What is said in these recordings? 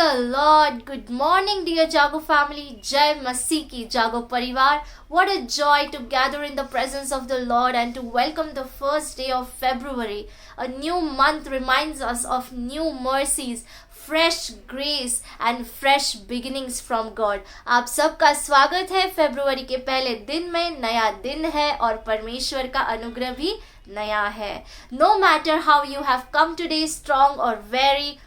the Lord. Good morning, dear Jago family. Jai Masih ki Jago Parivar. What a joy to gather in the presence of the Lord and to welcome the first day of February. A new month reminds us of new mercies, fresh grace and fresh beginnings from God. आप सबका स्वागत है फरवरी के पहले दिन में. नया दिन है और परमेश्वर का अनुग्रह भी नया है. No matter how you have come today, strong or weary,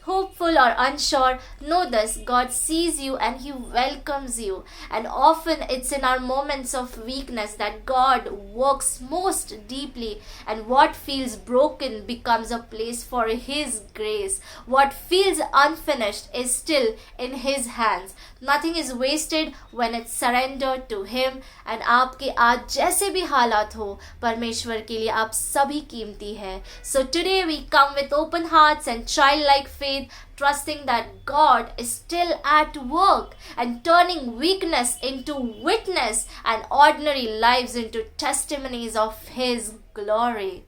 hopeful or unsure, know this: God sees you and He welcomes you. And often it's in our moments of weakness that God works most deeply, and what feels broken becomes a place for His grace. What feels unfinished is still in His hands. Nothing is wasted when it's surrendered to Him. And आपके आज जैसे भी हालात हो, परमेश्वर के लिए आप सभी कीमती है. So today we come with open hearts and childlike faith, trusting that God is still at work and turning weakness into witness and ordinary lives into testimonies of His glory.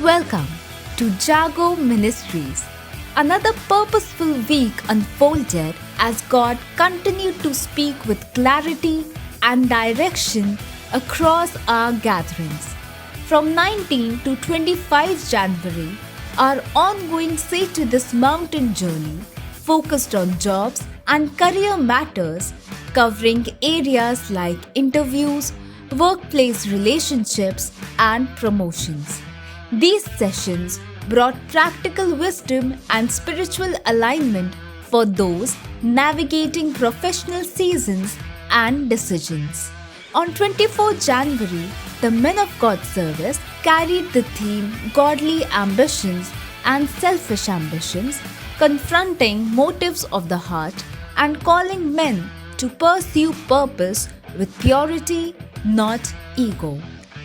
Welcome to Jago Ministries. Another purposeful week unfolded as God continued to speak with clarity and direction across our gatherings. From 19 to 25 January, our ongoing Say to This Mountain journey focused on jobs and career matters, covering areas like interviews, workplace relationships, and promotions. These sessions brought practical wisdom and spiritual alignment for those navigating professional seasons and decisions. On 24 January, the Men of God service carried the theme Godly Ambitions and Selfish Ambitions, confronting motives of the heart and calling men to pursue purpose with purity, not ego.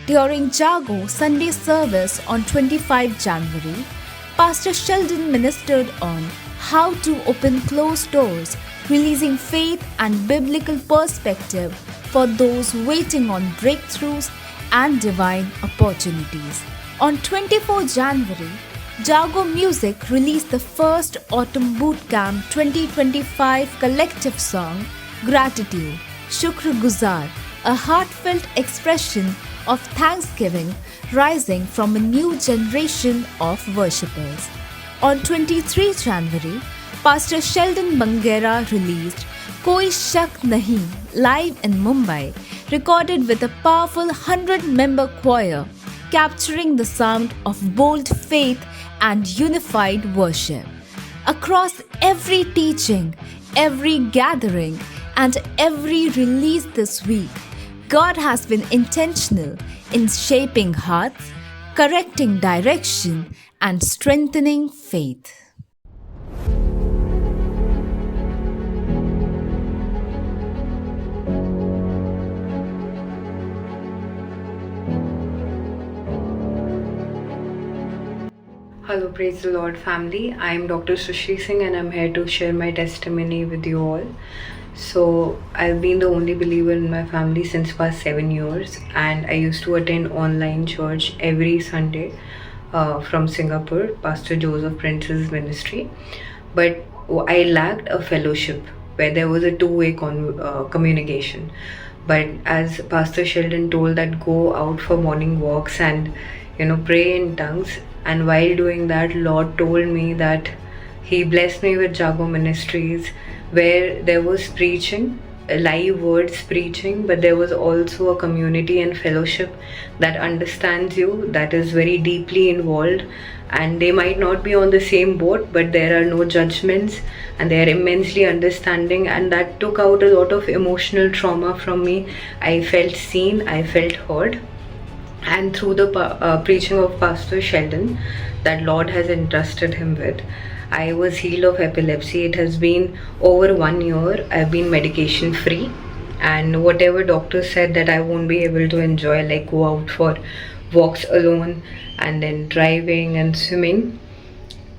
During Jago Sunday service on 25 January, Pastor Sheldon ministered on how to open closed doors, releasing faith and biblical perspective for those waiting on breakthroughs and divine opportunities. On 24 January, Jago Music released the first Autumn Bootcamp 2025 collective song, Gratitude, Shukr Guzar, a heartfelt expression of thanksgiving rising from a new generation of worshippers. On 23 January, Pastor Sheldon Bangera released Koi Shak Nahi live in Mumbai, recorded with a powerful 100-member choir, capturing the sound of bold faith and unified worship. Across every teaching, every gathering, and every release this week, God has been intentional in shaping hearts, correcting direction, and strengthening faith. Hello, praise the Lord family. I am Dr. Sushri Singh and I'm here to share my testimony with you all. So I've been the only believer in my family since past 7 years, and I used to attend online church every Sunday from Singapore, Pastor Joseph Prince's ministry. But I lacked a fellowship where there was a two-way communication. But as Pastor Sheldon told that go out for morning walks and pray in tongues, and while doing that, Lord told me that He blessed me with Jago Ministries, where there was preaching, live words preaching, but there was also a community and fellowship that understands you, that is very deeply involved, and they might not be on the same boat, but there are no judgments and they are immensely understanding, and that took out a lot of emotional trauma from me. I felt seen, I felt heard, and through the preaching of Pastor Sheldon that Lord has entrusted him with, I was healed of epilepsy. It has been over 1 year. I've been medication free, and whatever doctor said that I won't be able to enjoy, like go out for walks alone and then driving and swimming,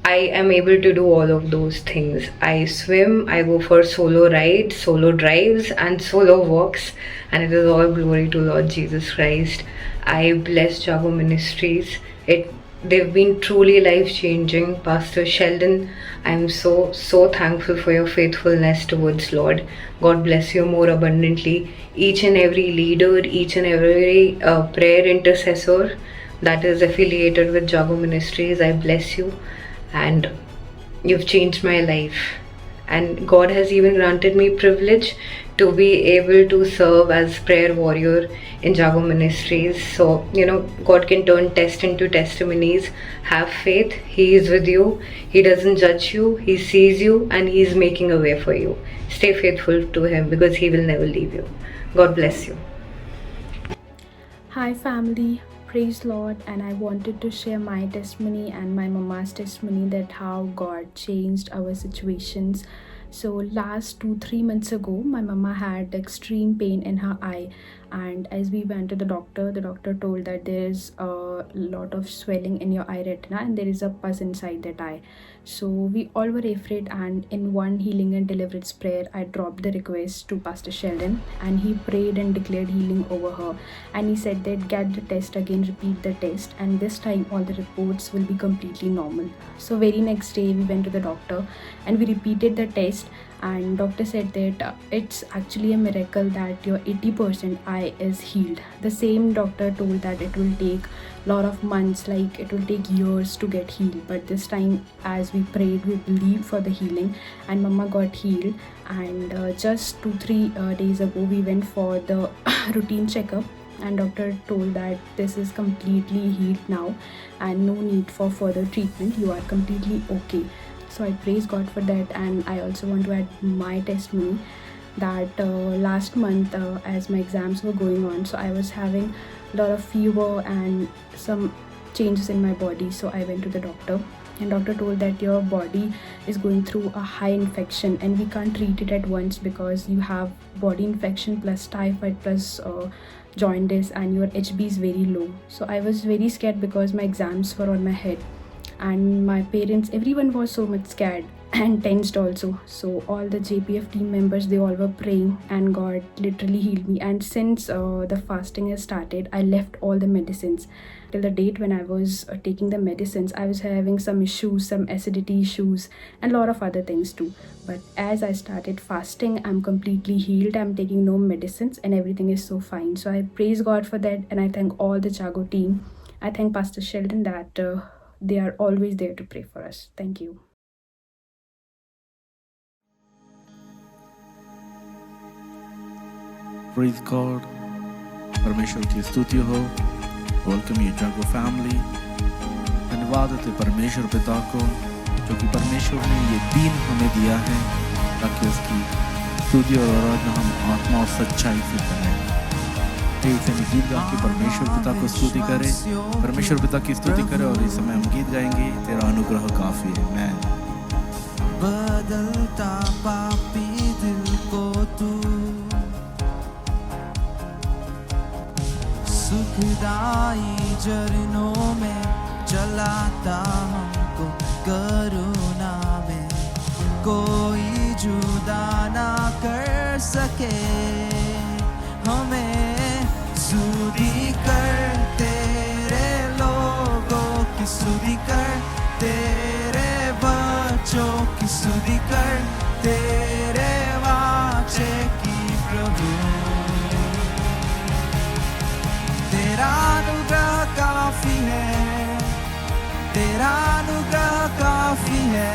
I am able to do all of those things. I swim, I go for solo rides, solo drives, and solo walks, and it is all glory to Lord Jesus Christ. I bless Jago Ministries. They've been truly life changing. Pastor Sheldon, I'm so thankful for your faithfulness towards Lord. God bless you more abundantly. Each and every leader, each and every prayer intercessor that is affiliated with Jago Ministries, I bless you, and you've changed my life. And God has even granted me privilege to be able to serve as prayer warrior in Jago Ministries. So, God can turn test into testimonies. Have faith. He is with you. He doesn't judge you. He sees you, and He is making a way for you. Stay faithful to Him, because He will never leave you. God bless you. Hi family, praise Lord, and I wanted to share my testimony and my mama's testimony that how God changed our situations. So last 2-3 months ago, my mama had extreme pain in her eye, and as we went to the doctor told that there's a lot of swelling in your eye retina and there is a pus inside that eye. So we all were afraid, and in one healing and deliverance prayer, I dropped the request to Pastor Sheldon, and he prayed and declared healing over her. And he said that get the test again, repeat the test, and this time all the reports will be completely normal. So very next day we went to the doctor and we repeated the test, and doctor said that it's actually a miracle that your 80% eye is healed. The same doctor told that it will take lot of months, like it will take years to get healed, but this time as we prayed, we believed for the healing, and mama got healed. And just 2-3 days ago we went for the routine checkup, and doctor told that this is completely healed now and no need for further treatment, you are completely okay. So I praise God for that. And I also want to add my testimony that last month as my exams were going on, so I was having a lot of fever and some changes in my body. So I went to the doctor, and doctor told that your body is going through a high infection and we can't treat it at once because you have body infection plus typhoid plus jaundice, and your HB is very low. So I was very scared because my exams were on my head, and my parents, everyone was so much scared and tensed also. So all the JPF team members, they all were praying, and God literally healed me. And since the fasting has started, I left all the medicines. Till the date when I was taking the medicines, I was having some issues, some acidity issues, and a lot of other things too. But as I started fasting, I'm completely healed. I'm taking no medicines and everything is so fine. So I praise God for that, and I thank all the Jago team. I thank Pastor Sheldon that they are always there to pray for us. Thank you. Praise God, परमेश्वर की स्तुति हो। Welcome you जागो family. धन्यवाद है परमेश्वर पिता को, जो कि परमेश्वर ने ये दिन हमें दिया है ताकि उसकी स्तुति और आराधना हम आत्मा और सच्चाई से करें। एक समय गीत गा के परमेश्वर पिता को स्तुति करें, परमेश्वर पिता की स्तुति करें। और इस समय हम गीत गाएंगे, तेरा अनुग्रह काफी है। मैं बदलता पापी दिल को तू सुखदाई झरनों में चलाता, हमको करुणा में कोई जुदा ना कर सके। हमें स्तुति कर तेरे लोगों की, स्तुति कर तेरे बच्चों की, स्तुति कर तेरे वाचे की प्रभु। तेरा अनुग्रह काफी है, तेरा अनुग्रह काफी है,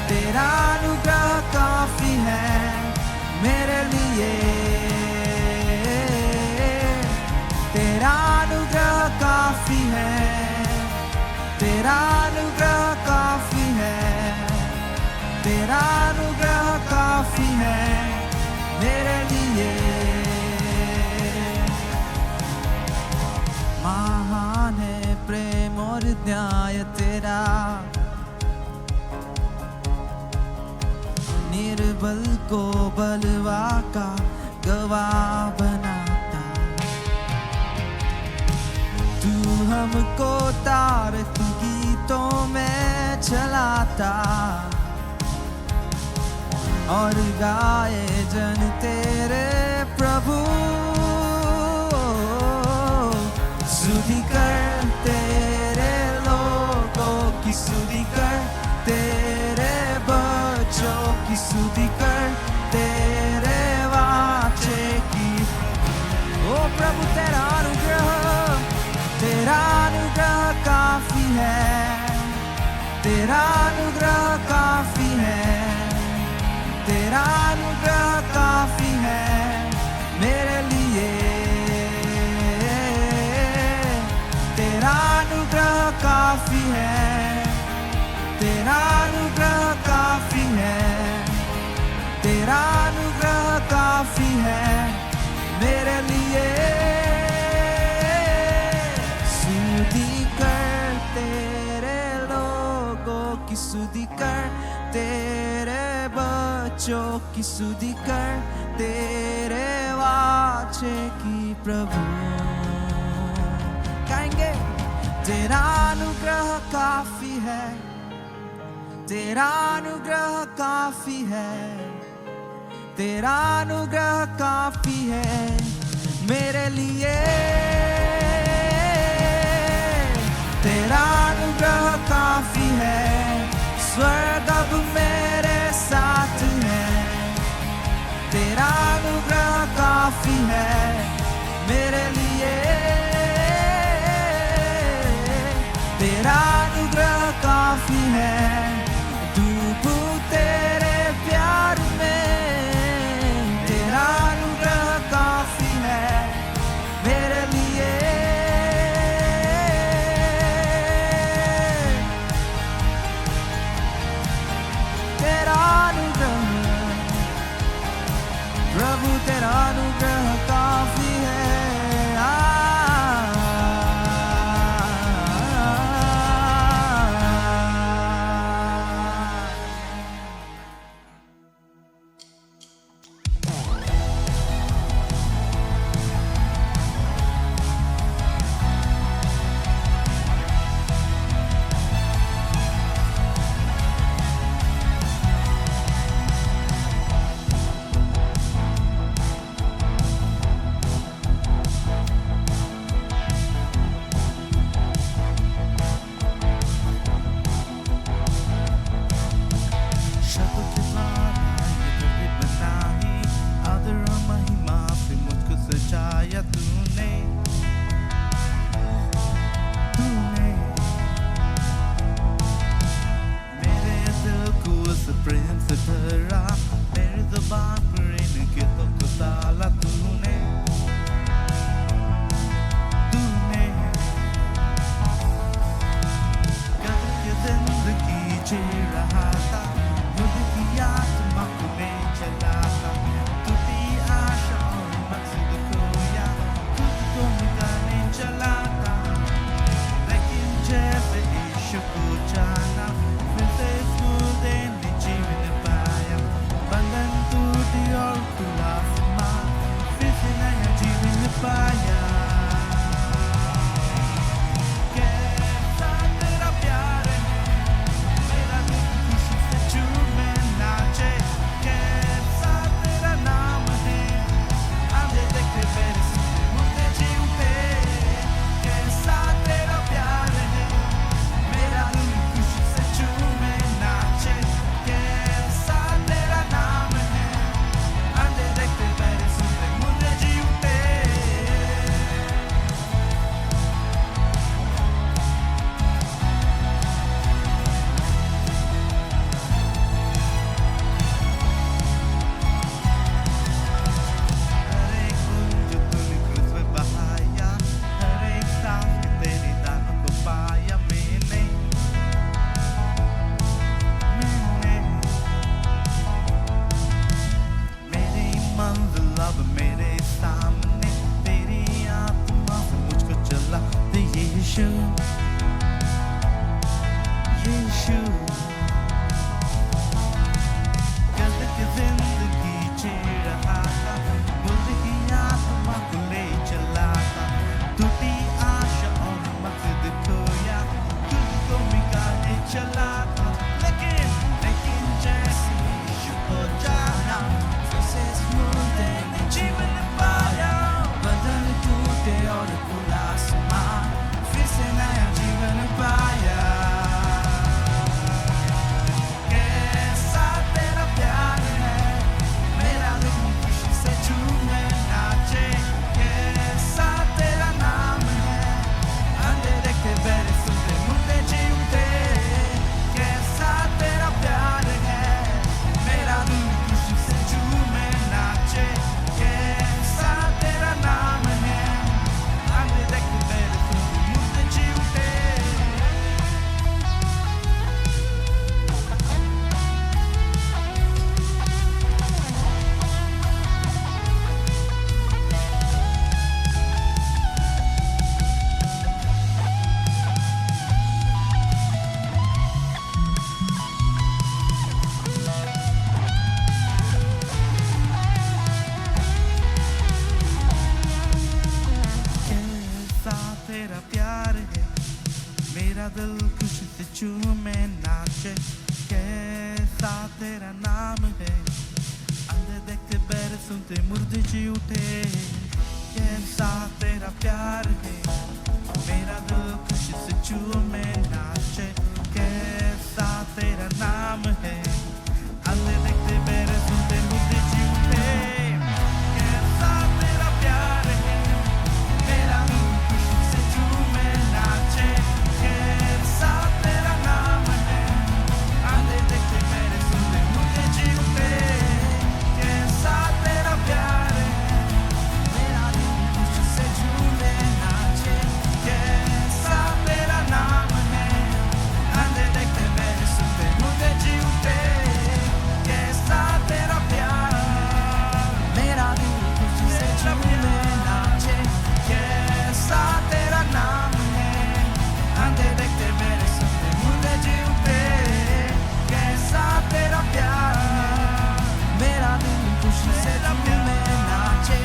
तेरा अनुग्रह काफी है मेरे लिए। तेरा अनुग्रह काफी है, तेरा अनुग्रह काफी है, तेरा अनुग्रह काफी है मेरे लिए। महान है प्रेम और न्याय तेरा, बल को बलवा का गवाह बनाता। तू हमको तारक गीतों में चलाता और गाए जन तेरे प्रभु। स्तुति कर तेरे लोगों की, स्तुति कर तेरे बच्चों की, स्तुति कर तेरे वाचे की। ओ प्रभु तेरा अनुग्रह काफी है, तेरा अनुग्रह काफी है, तेरा अनुग्रह काफी है मेरे लिए। तेरा अनुग्रह काफी है, तेरा अनुग्रह काफी है, तेरा अनुग्रह काफी है मेरे लिए। स्तुति कर तेरे लोगों की, स्तुति कर तेरे बच्चों की, स्तुति कर तेरे वाचे की प्रभु। गाएंगे तेरा अनुग्रह काफी है, तेरा अनुग्रह काफी है, तेरा अनुग्रह काफी है मेरे लिए। तेरा अनुग्रह काफी है, स्वर्ग अब मेरे साथ है। तेरा अनुग्रह काफी है मेरे लिए। तेरा अनुग्रह काफी है, डूबूं तेरे प्यार में। तेरा अनुग्रह काफी है मेरे लिए। तेरा अनुग्रह प्रभु, तेरा अनुग्रह काफी है। मेरा दिल खुशी से झूमे नाचे, कैसा तेरा नाम है। अंधे देखते बैर सुनते मुर्दे जी उठे, कैसा तेरा प्यार है। मेरा दिल खुशी से झूमे नाचे, कैसा तेरा नाम है। अंधे देखते बैर सुनते मुर्दे जी उठे, कैसा तेरा प्यार है। मेरा दिल खुशी से झूमे नाचे, कैसा तेरा नाम है। अंधे देखते बैर सुनते मुर्दे जी उठे, कैसा तेरा प्यार है। मेरा दिल खुशी से झूमे नाचे, कैसा तेरा नाम है। अंधे देखते बैर सुनते मुर्दे जी उठे, कैसा तेरा प्यार। मेरा दिल खुशी से झूमे नाचे, कैसा तेरा नाम है। अंधे देखते बैर सुनते मुर्दे जी उठे, कैसा तेरा प्यार। मेरा दिल खुशी से झूमे नाचे,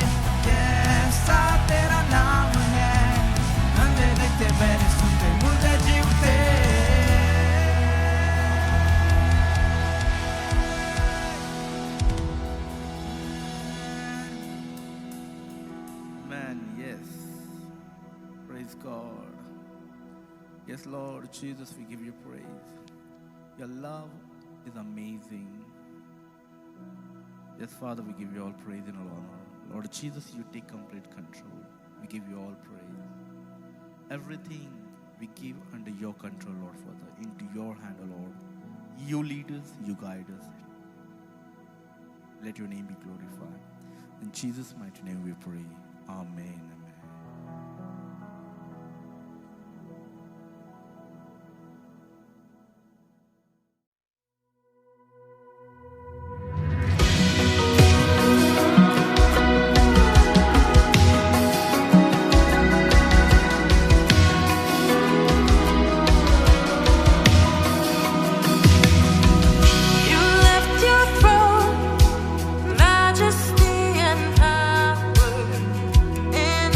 कैसा तेरा नाम है। अंधे देखते बैर सुनते मुर्दे जी उठे। Man, yes. Praise God. Yes, Lord Jesus, we give you praise. Your love is amazing. Yes, Father, we give you all praise and all honor. Lord Jesus, you take complete control. We give you all praise. Everything we give under your control, Lord Father, into your hand, O Lord. You lead us, you guide us. Let your name be glorified. In Jesus' mighty name we pray. Amen. Amen. You left your throne, majesty and power, in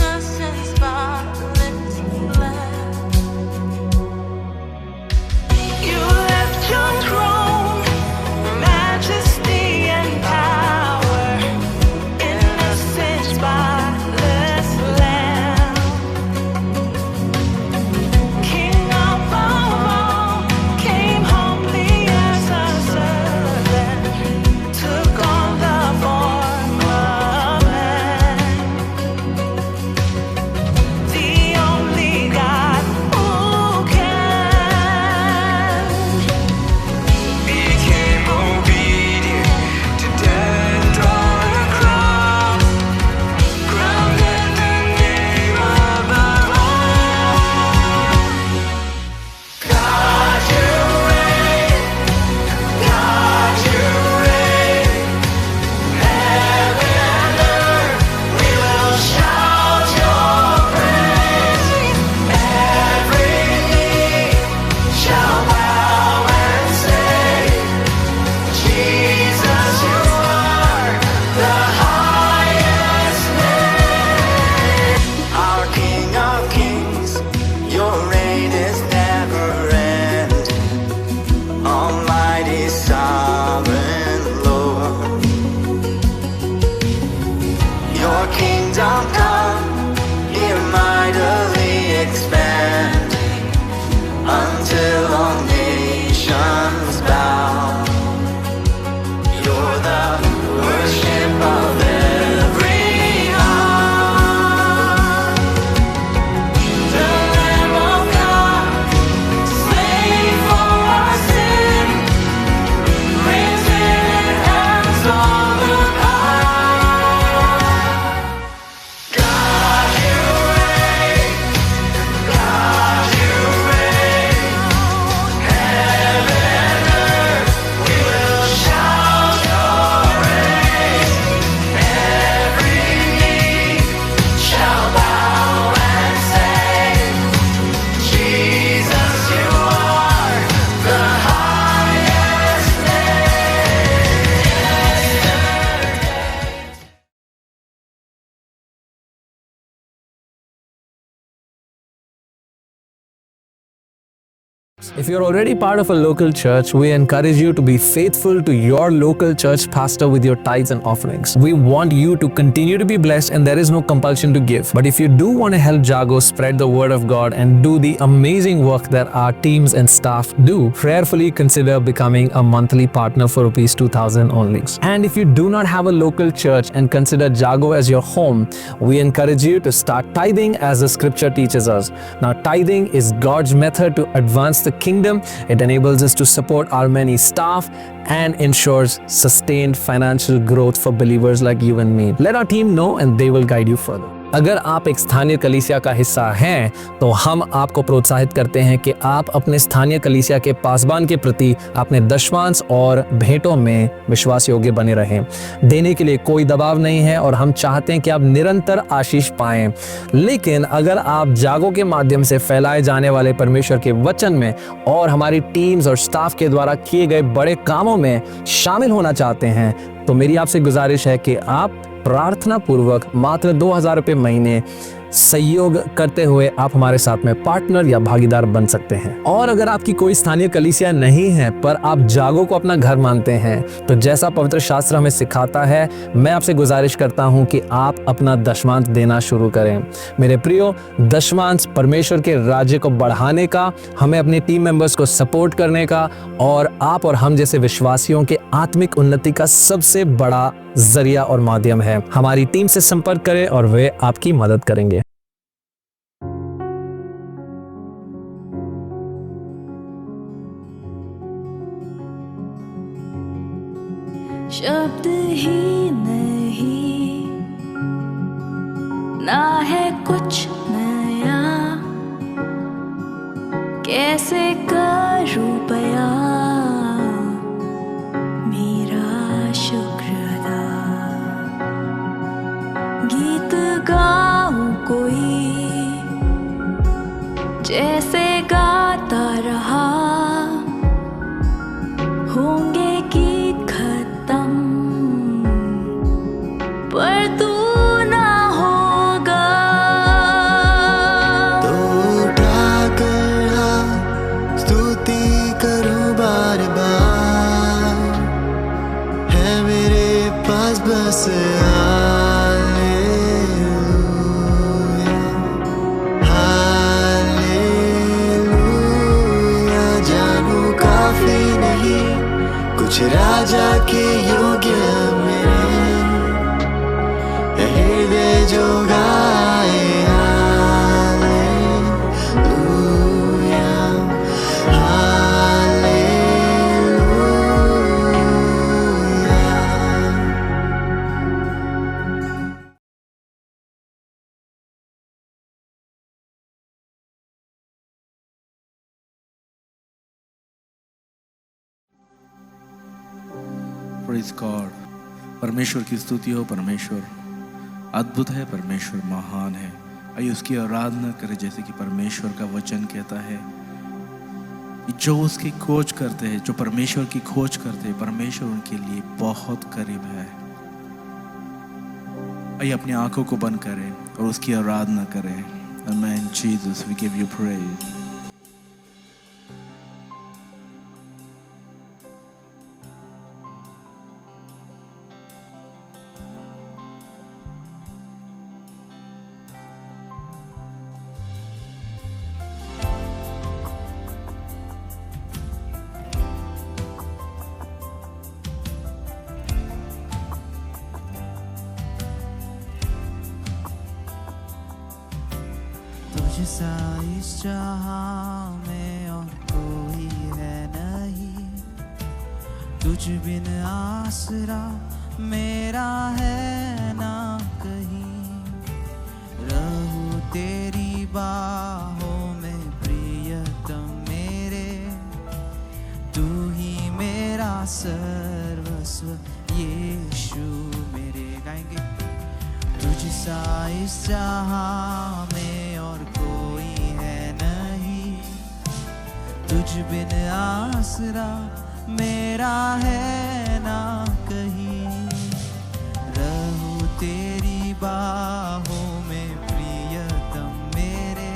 If you're already part of a local church, we encourage you to be faithful to your local church pastor with your tithes and offerings. We want you to continue to be blessed and there is no compulsion to give. But if you do want to help Jago spread the word of God and do the amazing work that our teams and staff do, prayerfully consider becoming a monthly partner for rupees 2,000 only. And if you do not have a local church and consider Jago as your home, we encourage you to start tithing as the scripture teaches us. Now, tithing is God's method to advance the kingdom. It enables us to support our many staff and ensures sustained financial growth for believers like you and me. Let our team know and they will guide you further. अगर आप एक स्थानीय कलीसिया का हिस्सा हैं तो हम आपको प्रोत्साहित करते हैं कि आप अपने स्थानीय कलीसिया के पासबान के प्रति अपने दशमांश और भेंटों में विश्वास योग्य बने रहें। देने के लिए कोई दबाव नहीं है और हम चाहते हैं कि आप निरंतर आशीष पाएं। लेकिन अगर आप जागो के माध्यम से फैलाए जाने वाले परमेश्वर के वचन में और हमारी टीम्स और स्टाफ के द्वारा किए गए बड़े कामों में शामिल होना चाहते हैं तो मेरी आपसे गुजारिश है कि आप प्रार्थना पूर्वक मात्र 2,000 रुपये महीने सहयोग करते हुए आप हमारे साथ में पार्टनर या भागीदार बन सकते हैं। और अगर आपकी कोई स्थानीय कलीसिया नहीं है पर आप जागो को अपना घर मानते हैं तो जैसा पवित्र शास्त्र हमें सिखाता है, मैं आपसे गुजारिश करता हूं कि आप अपना दशमांश देना शुरू करें। मेरे प्रियो, दशमांश परमेश्वर के राज्य को बढ़ाने का, हमें अपने टीम मेंबर्स को सपोर्ट करने का और आप और हम जैसे विश्वासियों के आत्मिक उन्नति का सबसे बड़ा जरिया और माध्यम है। हमारी टीम से संपर्क करें और वे आपकी मदद करेंगे। शब्द ही नहीं, ना है कुछ नया, कैसे करूं बयां मेरा शुक्र अदा। गीत गाऊं कोई जैसे गाता रहा, होंगे गीत खत्म पर तू ना होगा। तो उठा कर हाँ स्तुति करूं बार बार, है मेरे पास बस कुछ राजा के योग्य मेरे हृदय जो गाए प्रेज़ गॉड। परमेश्वर की स्तुति हो। परमेश्वर अद्भुत है, परमेश्वर महान है। आइए उसकी आराधना करें जैसे कि परमेश्वर का वचन कहता है, जो उसकी खोज करते हैं, जो परमेश्वर की खोज करते हैं, परमेश्वर उनके लिए बहुत करीब है। आइए अपनी आंखों को बंद करें और उसकी आराधना करें। Amen. Jesus, we give you praise. तुझसा इस जहां में और कोई है नहीं, तुझ बिन आसरा मेरा है ना कहीं। रहूं तेरी बाहों में प्रियतम मेरे, तू ही मेरा सर्वस्व यीशु मेरे। गाएंगे तुझसा इस जहां में और कोई है नहीं, तुझ बिन आसरा मेरा है ना कहीं। रहूं तेरी बाहों में प्रियतम मेरे,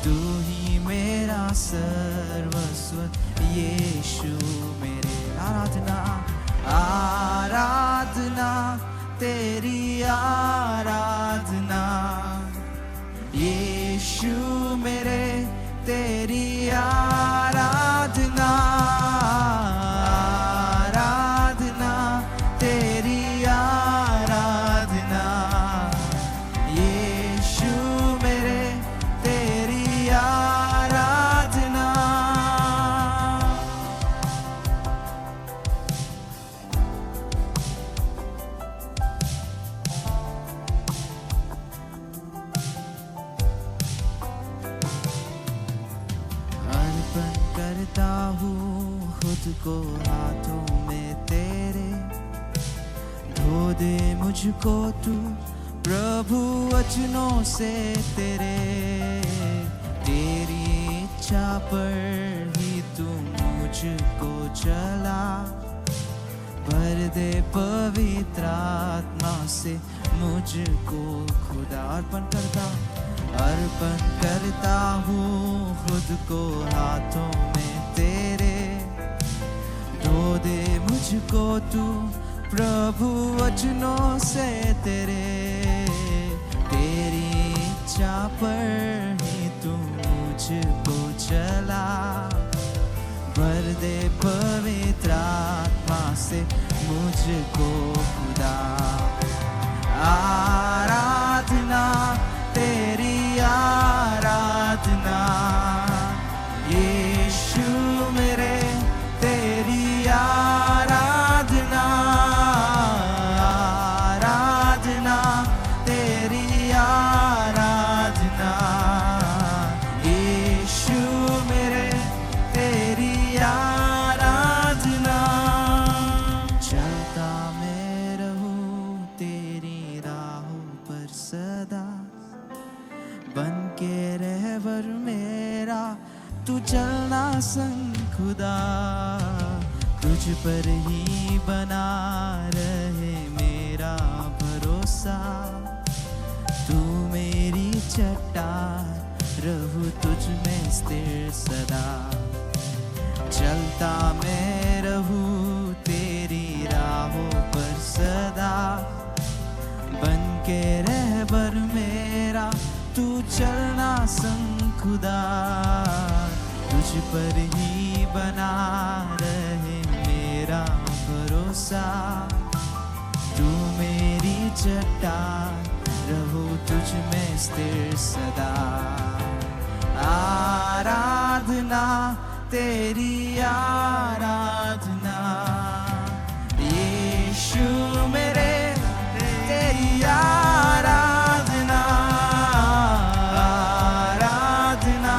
तू ही मेरा सर्वस्व यीशु मेरे। आराधना आराधना तेरी आराधना यीशु मेरे, तेरी आराधना आराधना तेरी आराधना यीशु मेरे, तेरी आराधना। अर्पण करता हूँ खुद को हाथों में तेरे, धो दे मुझको तू प्रभु वचनों से तेरे। तेरी इच्छा पर ही तू मुझको चला, भर दे पवित्र आत्मा से मुझको खुदा। अर्पण करता हूँ खुद को हाथों में तेरे, धो दे मुझको तू प्रभु वचनों से तेरे। तेरी इच्छा पर ही तू मुझको चला, भर दे पवित्र आत्मा से मुझको खुदा। आराधना तेरी आराधना यीशु मेरे, तेरी आराधना आराधना तेरी आराधना यीशु मेरे, तेरी आराधना। चलता मैं रहूं तेरी राहों पर सदा, बन के रहबर मेरा तू चलना संग खुदा। तुझ पर ही बना रहे मेरा भरोसा, तू मेरी चट्टान रहूं तुझ में स्थिर सदा। चलता मैं रहूं तेरी राहों पर सदा, बन के रहबर मेरा तू चलना संग खुदा। तुझ पर ही बना रहे मेरा भरोसा, तू मेरी चट्टान रहूं तुझ में स्थिर सदा। आराधना तेरी आराधना यीशु मेरे, तेरी आराधना आराधना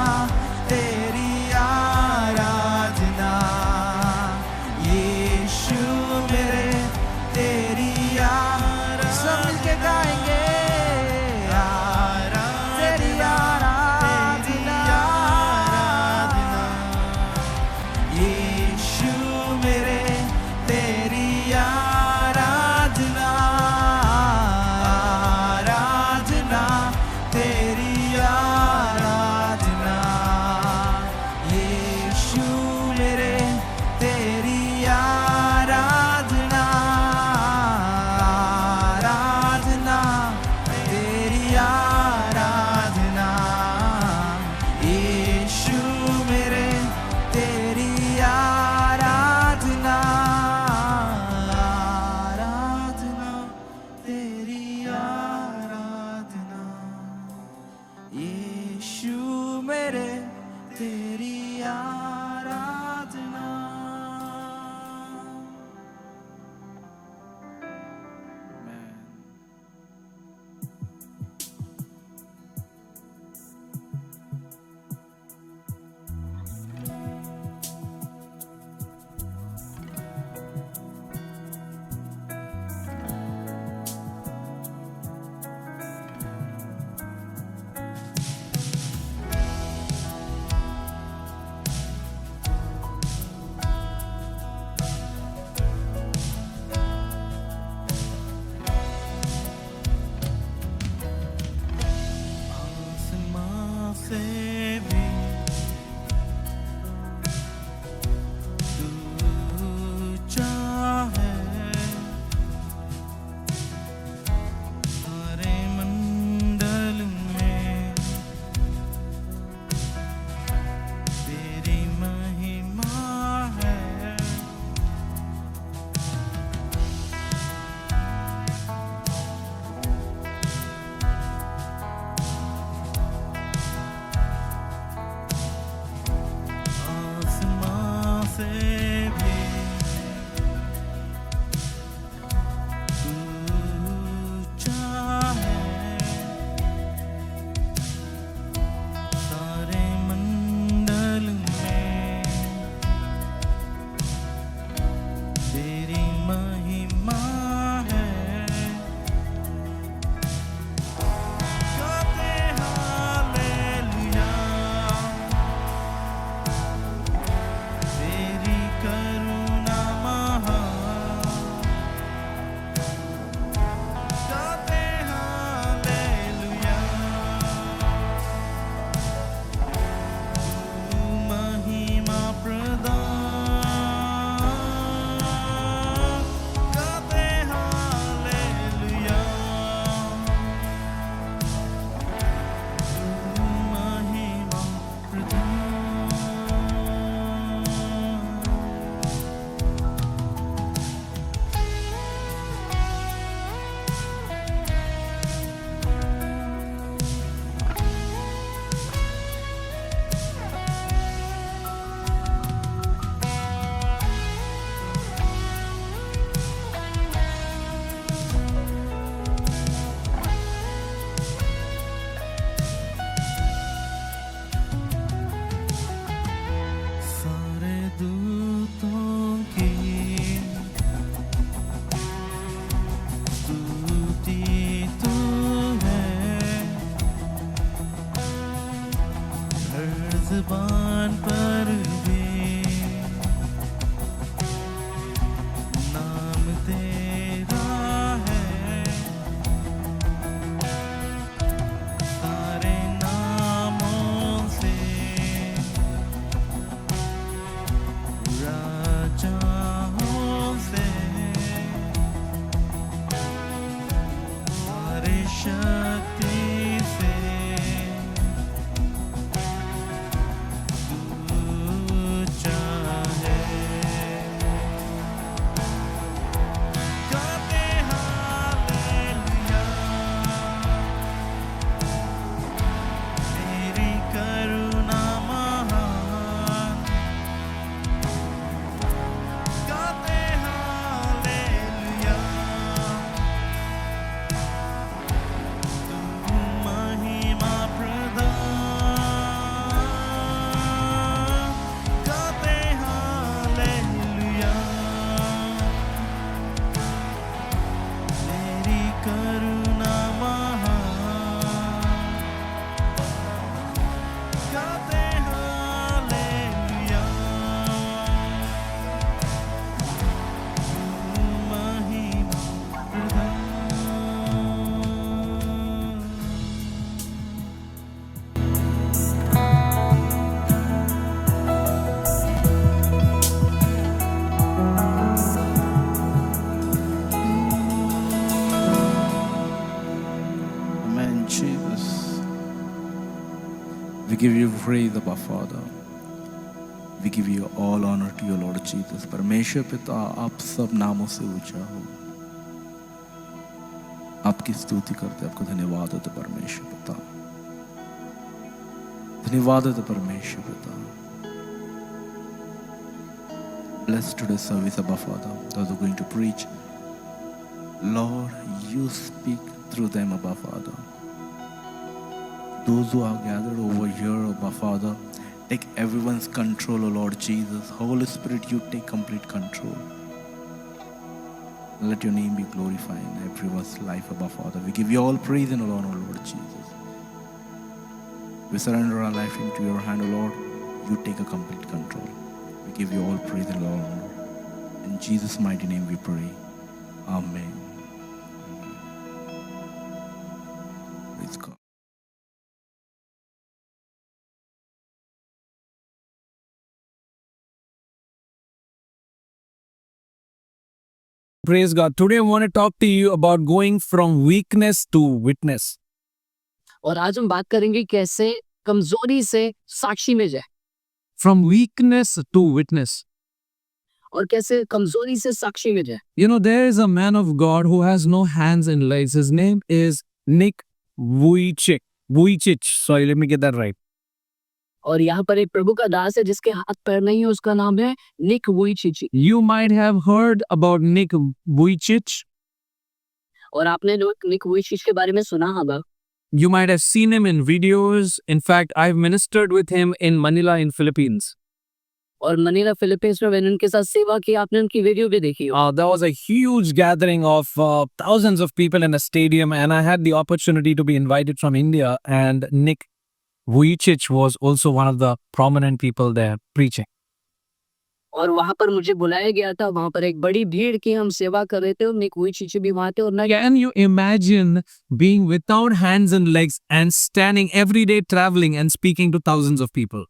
तेरी आराधना यीशु मेरे, तेरी आराधना। सब मिलके गाएंगे तेरी आराधना यीशु मेरे, तेरी आराधना आराधना तेरी आराधना यीशु मेरे, तेरी आराधना आराधना तेरी आराधना यीशु मेरे, तेरी आराधना आराधना तेरी आराधना यीशु मेरे, तेरी आराधना। तूफान पर भी नाम तेरा है, सारे नामों से राजाओं से सारे शक्ति से ऊंचा है। गाते हालेलुया, तेरी करुणा महान। गाते हालेलुया, तू महिमा प्रदान। गाते हालेलुया, तेरी करुणा महान। गाते हालेलुया, तू महिमा प्रदान। Amen, Jesus. We give you praise, Abba Father. We give you all honor to you, Lord Jesus. परमेश्वर पिता, आप सब नामों से ऊंचा हो। आपकी स्तुति करते, आपको धन्यवाद देते परमेश्वर पिता। धन्यवाद देते परमेश्वर पिता। Bless today's service, Abba Father. Those who are going to preach, Lord, you speak through them, Abba Father. Those who are gathered over here, Abba Father, take everyone's control, O Lord Jesus. Holy Spirit, you take complete control. Let your name be glorified in everyone's life, Abba Father. We give you all praise and all honor, Lord Jesus. We surrender our life into your hand, O Lord. You take a complete control. We give you all praise and all honor. In Jesus' mighty name we pray. Amen. Praise God. Praise God. Today I want to talk to you about going from weakness to witness. और आज हम बात करेंगे कैसे कमजोरी से साक्षी में जाए From weakness to witness. और कैसे कमजोरी से साक्षी में जाए। You know, there is a man of God who has no hands and legs. His name is Nick Vujicic. Sorry, let me get that right. और यहाँ पर एक प्रभु का दास है जिसके हाथ पैर नहीं है, उसका नाम है निक वुइचिच। You might have heard about Nick Vujicic. और आपने निक वुइचिच के बारे में सुना होगा। You might have seen him in videos. In fact, I've ministered with him in Manila in Philippines. और मनीला फिलीपींस में मैंने उनके साथ सेवा की, आपने उनकी वीडियो भी देखी हो। There was a huge gathering of thousands of people in a stadium, and I had the opportunity to be invited from India, and Nick Vujicic was also one of the prominent people there preaching. और वहां पर मुझे बुलाया गया था, वहां पर एक बड़ी भीड़ की हम सेवा कर रहे थे और निक वुइचिच भी वहां थे। और ना Can you imagine being without hands and legs and standing every day traveling and speaking to thousands of people?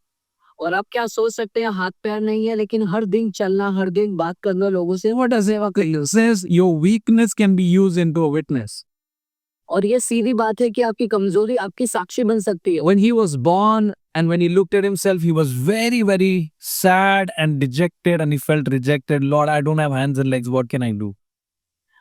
और आप क्या सोच सकते हैं, हाथ पैर नहीं है लेकिन हर दिन चलना, हर दिन बात करना लोगों से। What does it says? Your weakness can be used into a witness. और ये सीधी बात है कि आपकी कमजोरी आपकी साक्षी बन सकती है। When he was born and when he looked at himself, he was very, very sad and dejected, and he felt rejected. Lord, I don't have hands and legs. What can I do?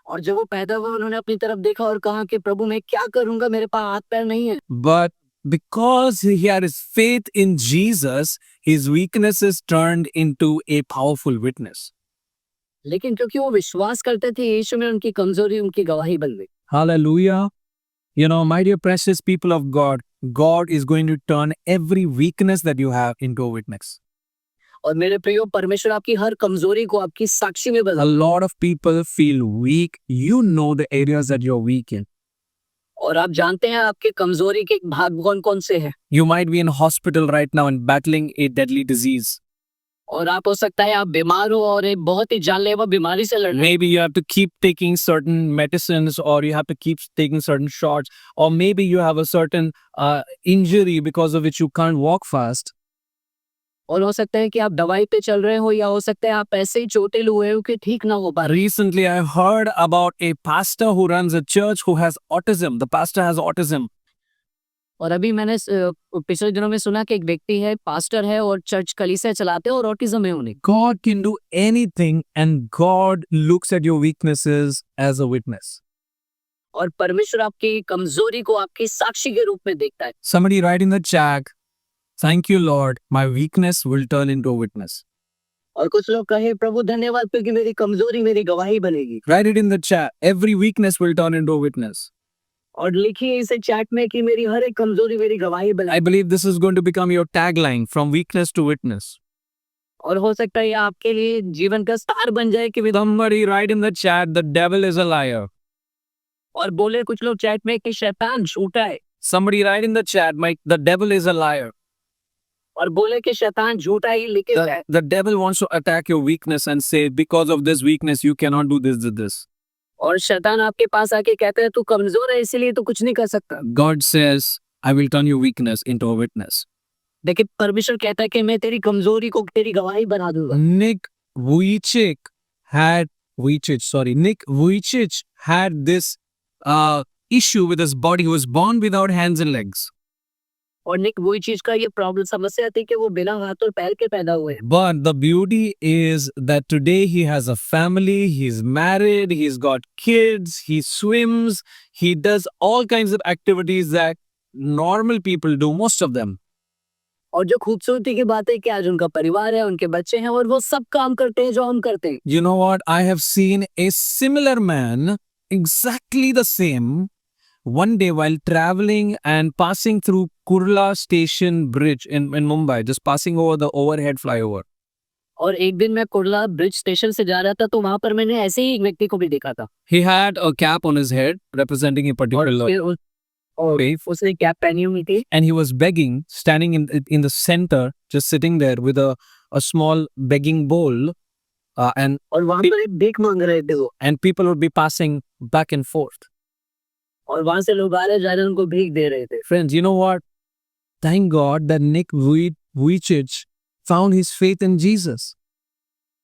और जब वो पैदा हुआ उन्होंने अपनी तरफ देखा और कहा कि प्रभु मैं क्या करूंगा, मेरे पास हाथ पैर नहीं है। But because he had his faith in Jesus, his weaknesses turned into a powerful witness. लेकिन क्योंकि वो विश्वास करते थे यीशु में, उनकी कमजोरी उनकी गवाही बन गई। Hallelujah. You know, my dear precious people of God, God is going to turn every weakness that you have into a witness. और मेरे प्रियो, परमेश्वर आपकी हर कमजोरी को आपकी साक्षी में A बदल। lot of people feel weak. You know the areas that you're weak in. और आप जानते हैं आपकी कमजोरी के भाग कौन कौन से हैं? You might be in hospital right now and battling a deadly disease. और आप हो सकता है आप बीमार हो और एक बहुत ही जानलेवा बीमारी से लड़ रहे हैं। Maybe you have to keep taking certain medicines, or you have to keep taking certain shots, or maybe you have a certain injury because of which you can't walk fast. और हो सकता है कि आप दवाई पे चल रहे हो या हो सकता है आप ऐसे ही चोटिल हुए हो कि ठीक ना हो पा रहे। Recently, I heard about a pastor who runs a church who has autism. The pastor has autism. और अभी मैंने पिछले दिनों में सुना कि एक व्यक्ति है, पास्टर है और चर्च कलीसिया चलाते हैं और ऑटिज्म है उन्हें। God can do anything, and God looks at your weaknesses as a witness. और परमेश्वर आपकी कमजोरी को आपकी साक्षी के रूप में देखता है। Somebody write in the chat, "Thank you, Lord. My weakness will turn into a witness." और कुछ लोग कहे प्रभु धन्यवाद क्योंकि मेरी कमजोरी मेरी गवाही बनेगी। Write it in the chat. Every weakness will turn into a witness. और लिखिए इसे चैट में कि मेरी हर एक कमजोरी मेरी गवाही I बनेगी। believe this is going to become your tagline, from weakness to witness. और हो सकता है ये आपके लिए जीवन का सार बन जाए कि Somebody write in the chat, "The devil is a liar." और बोले कुछ लोग चैट में कि शैतान झूठा है। Somebody write in the chat, "Mike, the devil is a liar." और बोले कि शैतान झूठा ही लिखे हुए है। The devil wants to attack your weakness and say, "Because of this weakness, you cannot do this." और शैतान आपके पास आके कहता है तू कमजोर है इसीलिए तू कुछ नहीं कर सकता। God says, "I will turn your weakness into a witness." लेकिन परमेश्वर कहता है कि मैं तेरी कमजोरी को तेरी गवाही बना दूंगा। Nick Vujicic had this issue with his body. He was born without hands and legs. और निक वही चीज का ये प्रॉब्लम समस्या थी कि वो बिना हाथ और पैर के पैदा हुए। But the beauty is that today he has a family, he's married, he's got kids, he swims, he does all kinds of activities that normal people do, most of them. और जो खूबसूरती की बात है कि आज उनका परिवार है, उनके बच्चे हैं और वो सब काम करते हैं जो हम करते हैं। You know what? I have seen a similar man, exactly the same, one day while traveling and passing through Kurla Station Bridge in Mumbai, just passing over the overhead flyover. और एक दिन मैं कुर्ला ब्रिज स्टेशन से जा रहा था तो वहां पर मैंने ऐसे ही एक व्यक्ति को भी देखा था। He had a cap on his head representing a particular और उसने कैप पहनी हुई थी and he was begging, standing in the center, just sitting there with a small begging bowl, and और वहां पर एक भीख मांग रहे थे वो। and people would be passing back and forth. और वहां से लोग आ रहे जा रहे उनको भीख दे रहे थे। Friends, you know what? Thank God that Nick Vujicic found his faith in Jesus.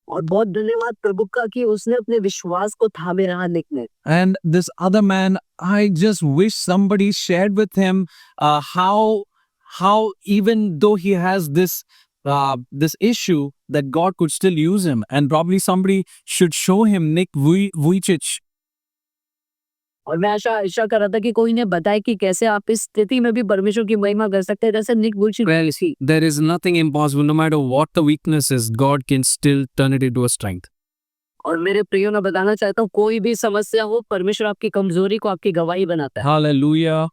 और बहुत धन्यवाद प्रभु का कि उसने अपने विश्वास को थामे रहा निक ने। And this other man, I just wish somebody shared with him how even though he has this issue, that God could still use him, and probably somebody should show him Nick Vujicic. और मैं आशा कर रहा था कि कोई ने बताए कि कैसे आप इस स्थिति में भी परमेश्वर की महिमा कर सकते हैं जैसे निक वुइचिच। There is nothing impossible. No matter what the weakness is, God can still turn it into a strength. और मेरे प्रियो मैं बताना चाहता हूँ कोई भी समस्या हो परमेश्वर आपकी कमजोरी को आपकी गवाही बनाता है। Hallelujah.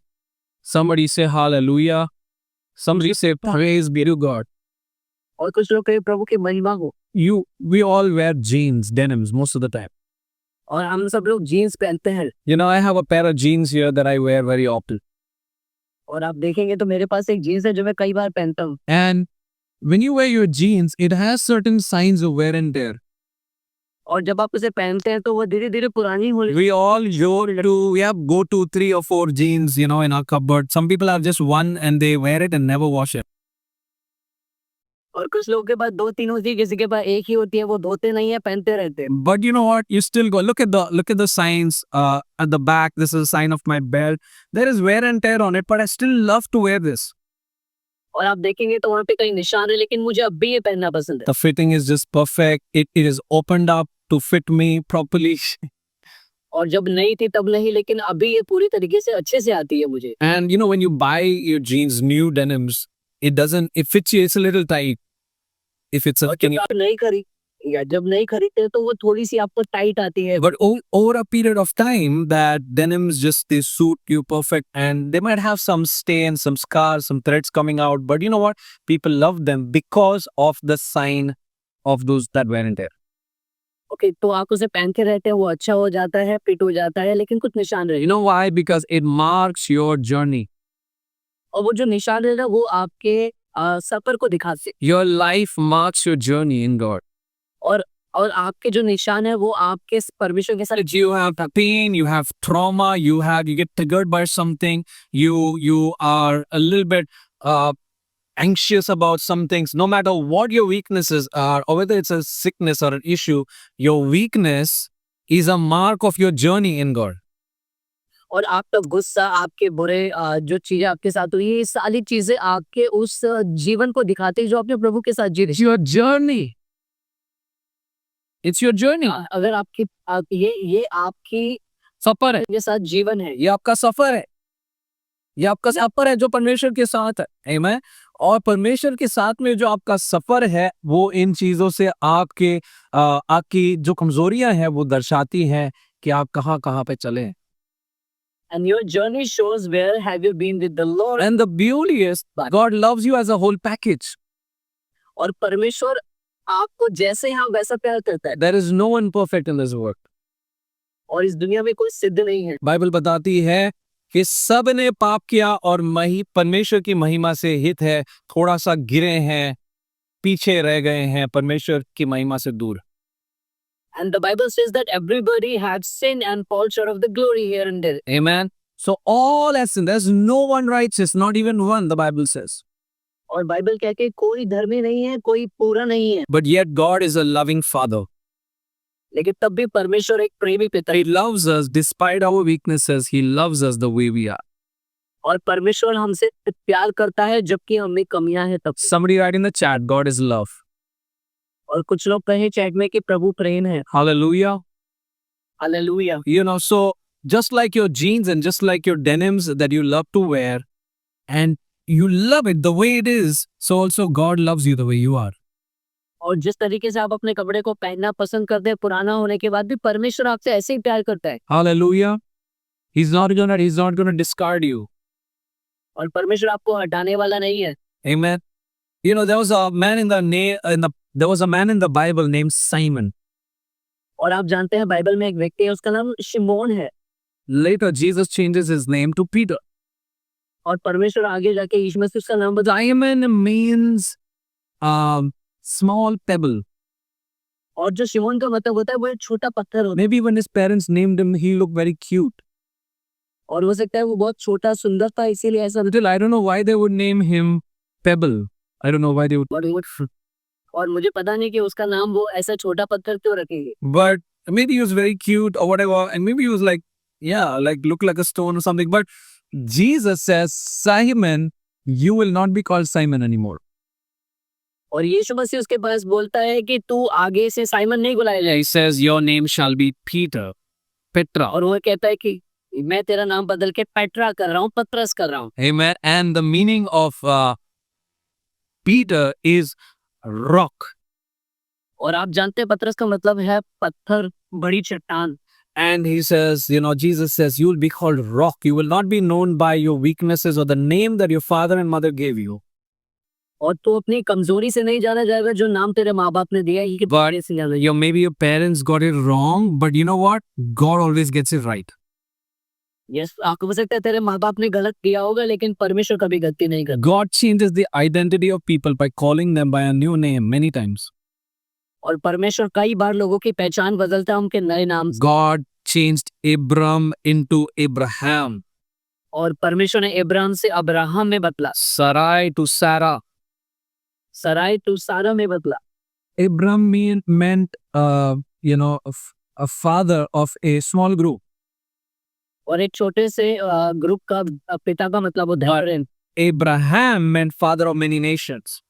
Somebody say hallelujah. Somebody say praise be to God. और कुछ लोग कहे प्रभु की महिमा हो। We all wear jeans, denims most of the time. और हम सब लोग जीन्स पहनते हैं। You know, I have a pair of jeans here that I wear very often. और आप देखेंगे तो मेरे पास एक जीन्स है जो मैं कई बार पहनता हूँ। And when you wear your jeans, it has certain signs of wear and tear. और जब आप उसे पहनते हैं तो वो धीरे धीरे पुरानी हो We all go to 3 or 4 jeans, in our cupboard. Some people have just one and they wear it and never wash it. और कुछ लोगों के पास 2-3 होती है, किसी के पास एक ही होती है, वो धोते नहीं है, पहनते रहते हैं। But you know what? You still go. Look at the signs at the back. This is a sign of my belt. There is wear and tear on it, but I still love to wear this. और आप देखेंगे तो वहाँ पे कई निशान है, लेकिन मुझे अब भी ये पहनना पसंद है। The fitting is just perfect. It is opened up to fit me properly. और जब नहीं थी तब नहीं, लेकिन अभी ये पूरी तरीके से अच्छे से आती है मुझे। And when you buy your jeans, new denims, it fits you. It's a little tight. If it's जब आप नहीं खरीदते तो वो थोड़ी सी आपको टाइट आती है। But over a period of time, that denims they suit you perfect, and they might have some stains, some scars, some threads coming out. But you know what? People love them because of the sign of that wear and tear. Okay, तो आप उसे पहन के रहते हैं, वो अच्छा हो जाता है, फिट हो जाता है, लेकिन कुछ निशान रहे। You know why? Because it marks your journey. और वो जो निशान है ना, वो आपके सफर को दिखाते हैं। Your life marks your journey in God. और आपके जो निशान है वो आपके परमेश्वर के साथ। You have pain, you have trauma, you get triggered by something, you are a little bit anxious about some things. No matter what your weaknesses are, or whether it's a sickness or an issue, your weakness is a mark of your journey in God. और आपका गुस्सा, आपके बुरे जो चीजें आपके साथ हुई, ये सारी चीजें आपके उस जीवन को दिखाती है जो आपने प्रभु के साथ जी रहे। It's your journey. It's your journey. अगर ये आपकी सफर है, के साथ जीवन है, ये आपका सफर है, ये आपका सफर है जो परमेश्वर के साथ है। आमीन। और परमेश्वर के साथ में जो आपका सफर है, वो इन चीजों से आपकी जो कमजोरियां हैं वो दर्शाती हैं कि आप कहाँ पे चले हैं। and your journey shows where have you been with the Lord. And the beauty is, God loves you as a whole package. और परमेश्वर आपको जैसे यहाँ वैसा प्यार करता है। There is no one perfect in this world. और इस दुनिया में कोई सिद्ध नहीं है। बाइबल बताती है कि सब ने पाप किया और परमेश्वर की महिमा से हित है, थोड़ा सा गिरे हैं, पीछे रह गए हैं, परमेश्वर की महिमा से दूर। And the Bible says that everybody had sinned and fall short of the glory here and there. Amen. So all has sinned. There's no one righteous, not even one, the Bible says. और Bible कहती है कोई धर्मी नहीं है, कोई पूरा नहीं है। But yet God is a loving Father. लेकिन तब भी परमेश्वर एक प्रेमी पिता है। He loves us despite our weaknesses. He loves us the way we are. और परमेश्वर हमसे प्यार करता है जबकि हमें कमियां हैं तब। Somebody write in the chat, God is love. और कुछ लोग कहे चैट में कि प्रभु प्रेम है। Hallelujah. Hallelujah. You know, so just like your jeans and just like your denims that you love to wear, and you love it the way it is, so also God loves you the way you are. और जिस तरीके से आप अपने कपड़े को पहनना पसंद करते हैं पुराना होने के बाद भी, परमेश्वर आपसे ऐसे ही प्यार करता है। Hallelujah. He's not gonna discard you. और परमेश्वर आपको हटाने वाला नहीं है। Amen. You know, there was a man in the Bible named Simon. और आप जानते हैं बाइबल में एक व्यक्ति है, उसका नाम शिमोन है। Later, Jesus changes his name to Peter. और परमेश्वर आगे जाके यीशु मसीह उसका नाम बदला। Simon means small pebble. और जो शिमोन का मतलब होता है वो एक छोटा पत्थर होता है। Maybe when his parents named him, he looked very cute. और हो सकता है वो बहुत छोटा सुंदर था, इसीलिए ऐसा। Still, I don't know why they would name him Pebble. I don't know why they would. और मुझे पता नहीं कि उसका नाम वो ऐसा छोटा पत्थर क्यों रखेंगे। But maybe he was very cute or whatever, and maybe he was like, look like a stone or something. But Jesus says, Simon, you will not be called Simon anymore. और यीशु मसीह उसके पास बोलता है कि तू आगे से साइमन नहीं बुलाया जाए। He says, your name shall be Peter, Petra. और वो कहता है कि मैं तेरा नाम बदल के पेट्रा कर रहा हूँ, पत्रस कर रहा हूँ। Amen. And the meaning of Peter is rock. और आप जानते हैं पत्रस का मतलब है पत्थर, बड़ी चट्टान। And he says, Jesus says, you will be called rock. You will not be known by your weaknesses or the name that your father and mother gave you. और तो अपनी कमजोरी से नहीं जाना जाएगा जो नाम तेरे माँ बाप ने दिया है। But maybe your parents got it wrong, but you know what? God always gets it right. Yes, आपको हो सकता है तेरे माँ बाप ने गलत किया होगा, लेकिन परमेश्वर कभी गलती नहीं करता। God changes the identity of people by calling them by a new name many times. और परमेश्वर कई बार लोगों की पहचान बदलता है उनके नए नाम से। God changed Abram into Abraham. और परमेश्वर ने अब्राहम से अब्राहम में बदला। Sarai to Sarah. Sarai to Sarah में बदला। Abram meant a father of a small group. और एक छोटे से ग्रुप का पिता का मतलब उदाहरण। Abraham meant father of many nations.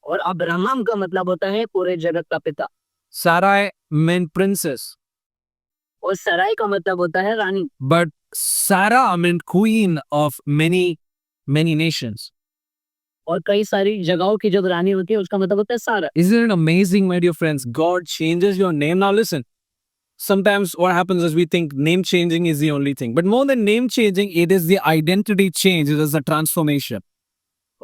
और अब्राहम का मतलब होता है पूरे जगत का पिता। Sarai meant princess. और सराय का मतलब होता है रानी। But Sarah meant queen of many nations. और कई सारी जगहों की जब रानी होती है उसका मतलब होता है सारा। Isn't it amazing, my dear friends? God changes your name. Now listen, sometimes what happens is we think name changing is the only thing. But more than name changing, it is the identity change. It is a transformation.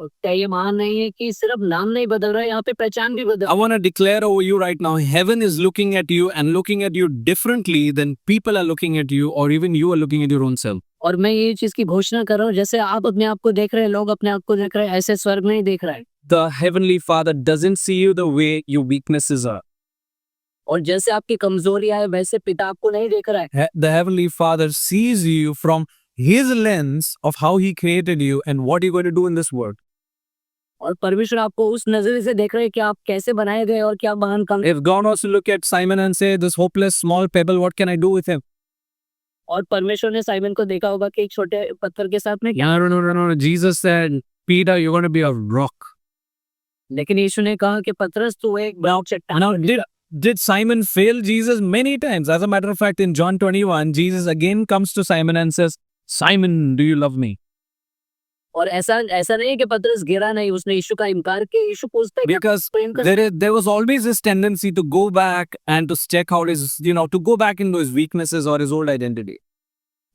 और क्या ये महान नहीं है कि सिर्फ नाम नहीं बदल रहा है, यहाँ पे पहचान भी बदल I want to declare over you right now, heaven is looking at you and looking at you differently than people are looking at you or even you are looking at your own self. और मैं ये चीज की घोषणा कर रहा हूँ, जैसे आप अपने आप को देख रहे हैं, लोग अपने आप को देख रहे हैं, ऐसे स्वर्ग नहीं देख रहा है। The Heavenly Father doesn't see you the way your weaknesses are. और जैसे आपकी कमजोरियां है वैसे पिता आपको नहीं देख रहा है। The Heavenly Father sees you from His lens of how He created you and what you're going to do in this world. और परमेश्वर आपको उस नजरिए से देख रहे हैं कि आप कैसे बनाए गए और क्या महान काम। If God wants to look at Simon and say, this hopeless small pebble, what can I do with him? और परमेश्वर ने साइमन को देखा होगा कि एक छोटे पत्थर के साथ में क्या। No. Jesus said, Peter, you're going to be a rock. लेकिन यीशु ने कहा कि पतरस तू एक बड़ा चट्टान। Now, did Simon fail Jesus? Many times. As a matter of fact, in John 21, Jesus again comes to Simon and says, Simon, do you love me? और ऐसा नहीं है कि पतरस गिरा नहीं, उसने यीशु का इनकार किया। यीशु पूछता है Because there was always this tendency to go back and to check out his, to go back into his weaknesses or his old identity.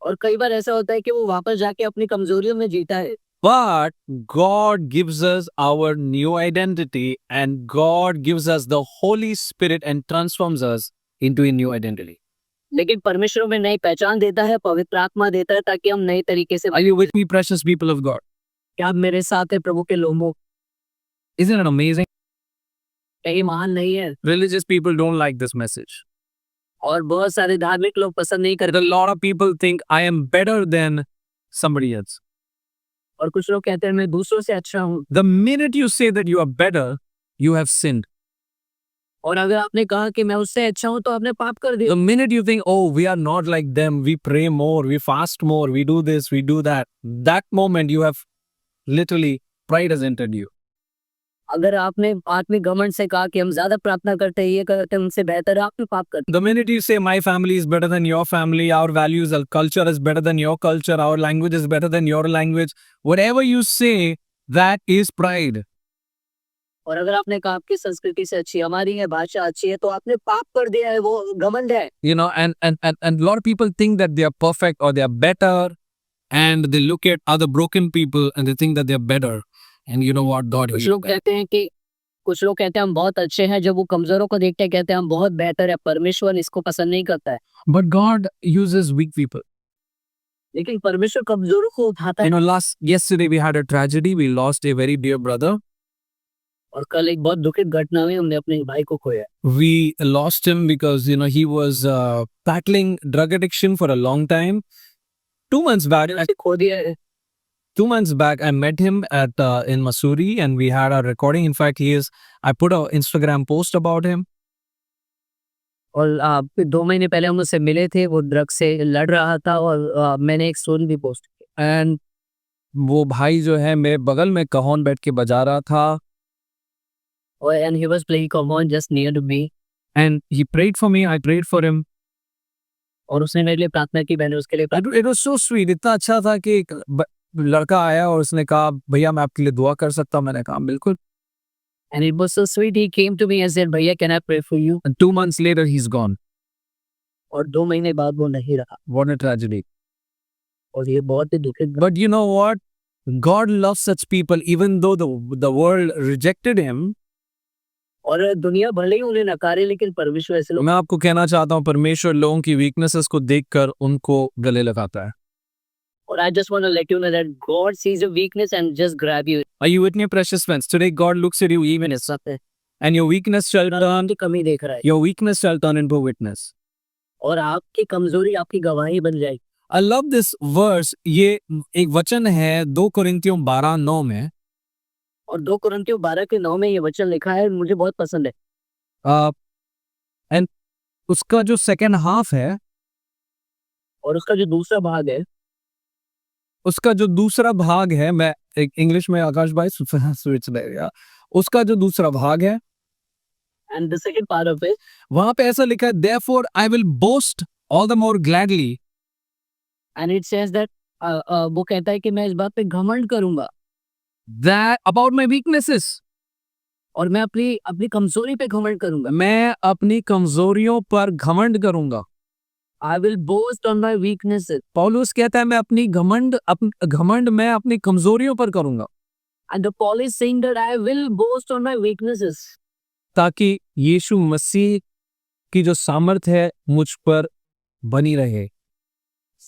और कई बार ऐसा होता है कि वो वापस जाके अपनी कमजोरियों में जीता है। But God gives us our new identity and God gives us the Holy Spirit and transforms us into a new identity. लेकिन परमेश्वर में नई पहचान देता है, पवित्र आत्मा देता है ताकि हम नए तरीके से। Are you with me, precious people of God? क्या आप मेरे साथ है प्रभु के लोगों? Isn't it amazing? क्या ये महान नहीं है? Religious people don't like this message. और बहुत सारे धार्मिक लोग पसंद नहीं करते। A lot of people think I am better than somebody else. और कुछ लोग कहते हैं मैं दूसरों से अच्छा हूँ। The minute you say that you are better, you have sinned. और अगर आपने कहा कि मैं उससे अच्छा हूँ तो आपने पाप कर दिया। The minute you think, oh, we are not like them, we pray more, we fast more, we do this, we do that, that moment you have literally pride has entered you. अगर आपने आत्मिक घमंड से कहा कि हम ज्यादा प्रार्थना करते हैं, ये करते हैं, उनसे बेहतर है, आपने पाप कर दिया। The minute you say my family is better than your family, our values, our culture is better than your culture, our language is better than your language, whatever you say, that is pride. और अगर आपने कहा आपकी संस्कृति से अच्छी हमारी है, भाषा अच्छी है, तो आपने पाप कर दिया है, वो घमंड है। And a lot of people think that they are perfect or they are better, and they look at other broken people and they think that they are better. And you know what, God कुछ लोग कहते हैं हम बहुत अच्छे हैं, जब वो कमजोरों को देखते हैं कहते हैं हम बहुत बेहतर है। परमेश्वर इसको पसंद नहीं करता है। But God uses weak people. लेकिन परमेश्वर कमजोरों को उठाता है। Yesterday we had a tragedy. We lost a very dear brother. और कल एक बहुत दुखद घटना हुई, हमने अपने भाई को खोया। We lost him because he was battling drug addiction for a long time. 2 months back, खो दिया है। 2 months back, I met him at in Missouri, and we had a recording. In fact, I put an Instagram post about him. और 2 महीने पहले हम उससे मिले थे, वो ड्रग से लड़ रहा था और मैंने एक स्टोरी भी पोस्ट की। And वो भाई जो है मेरे बगल में कहोन बैठ के बजा रहा था। And he was playing cajon just near to me. And he prayed for me. I prayed for him. और उसने मेरे लिए प्रार्थना की, मैंने उसके लिए प्रार्थना। It was so sweet. इतना अच्छा था कि एक लड़का आया और उसने कहा भैया मैं आपके लिए दुआ कर सकता हूँ। मैंने कहा बिल्कुल। And it was so sweet. He came to me and said, भैया can I pray for you? And 2 months later he's gone. और 2 महीने बाद वो नहीं रहा। What a tragedy. और ये बहुत ही दुखद। But you know what? God loves such people even though the world rejected him. और दुनिया भले ही उन्हें नकारे, लेकिन परमेश्वर ऐसे लोग। मैं आपको कहना चाहता हूँ परमेश्वर लोगों की वीकनेसेस को देखकर उनको गले लगाता है। और I just want to let you know that God sees your weakness and just grab you. Are you with me, precious friends? Today God looks at you even as something, and your weakness shall turn. कमी देख रहा है। Your weakness shall turn into witness. और आपकी कमजोरी आपकी गवाही बन जाएगी। I love this verse. ये एक वचन है 2 कोरिन्थियों 12:9 में। और 2 कोरिन्थियों 12:9 में ये वचन लिखा है, मुझे बहुत पसंद है। एंड उसका जो सेकंड हाफ है, और उसका जो दूसरा भाग है, मैं एक इंग्लिश में आकाश भाई स्विच ले गया। उसका जो दूसरा भाग है, And the second part of it, वहां पे ऐसा लिखा है, therefore I will boast all the more gladly. and it says that वो कहता है कि मैं इस बात पे घमंड करूंगा, That about my weaknesses. और मैं अपनी कमजोरी पे घमंड करूंगा। मैं अपनी कमजोरियों पर घमंड करूंगा। I will boast on my weaknesses. पौलुस कहता है मैं अपनी घमंड मैं अपनी कमजोरियों पर करूंगा। And the Paul is saying that I will boast on my weaknesses. ताकि यीशु मसीह की जो सामर्थ है मुझ पर बनी रहे।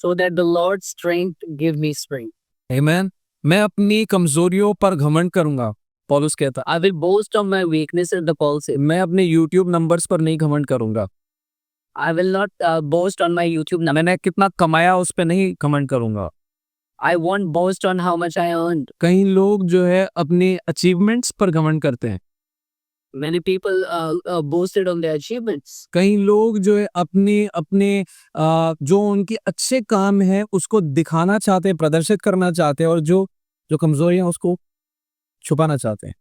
So that the Lord's strength give me strength. आमीन। मैं अपनी कमजोरियों पर घमंड करूंगा, पौलुस कहता। I will boast on my weaknesses, the Paul says. मैं अपने YouTube नंबर्स पर नहीं घमंड करूंगा। I will not boast on my YouTube number. मैंने कितना कमाया उस पर नहीं घमंड करूंगा। I won't boast on how much I earned. कई लोग जो है अपने अचीवमेंट्स पर घमंड करते हैं। Many people boasted on their achievements. कई लोग जो है अपने अपने जो उनके अच्छे काम है उसको दिखाना चाहते हैं, प्रदर्शित करना चाहते हैं, और जो कमजोरियां उसको छुपाना चाहते हैं।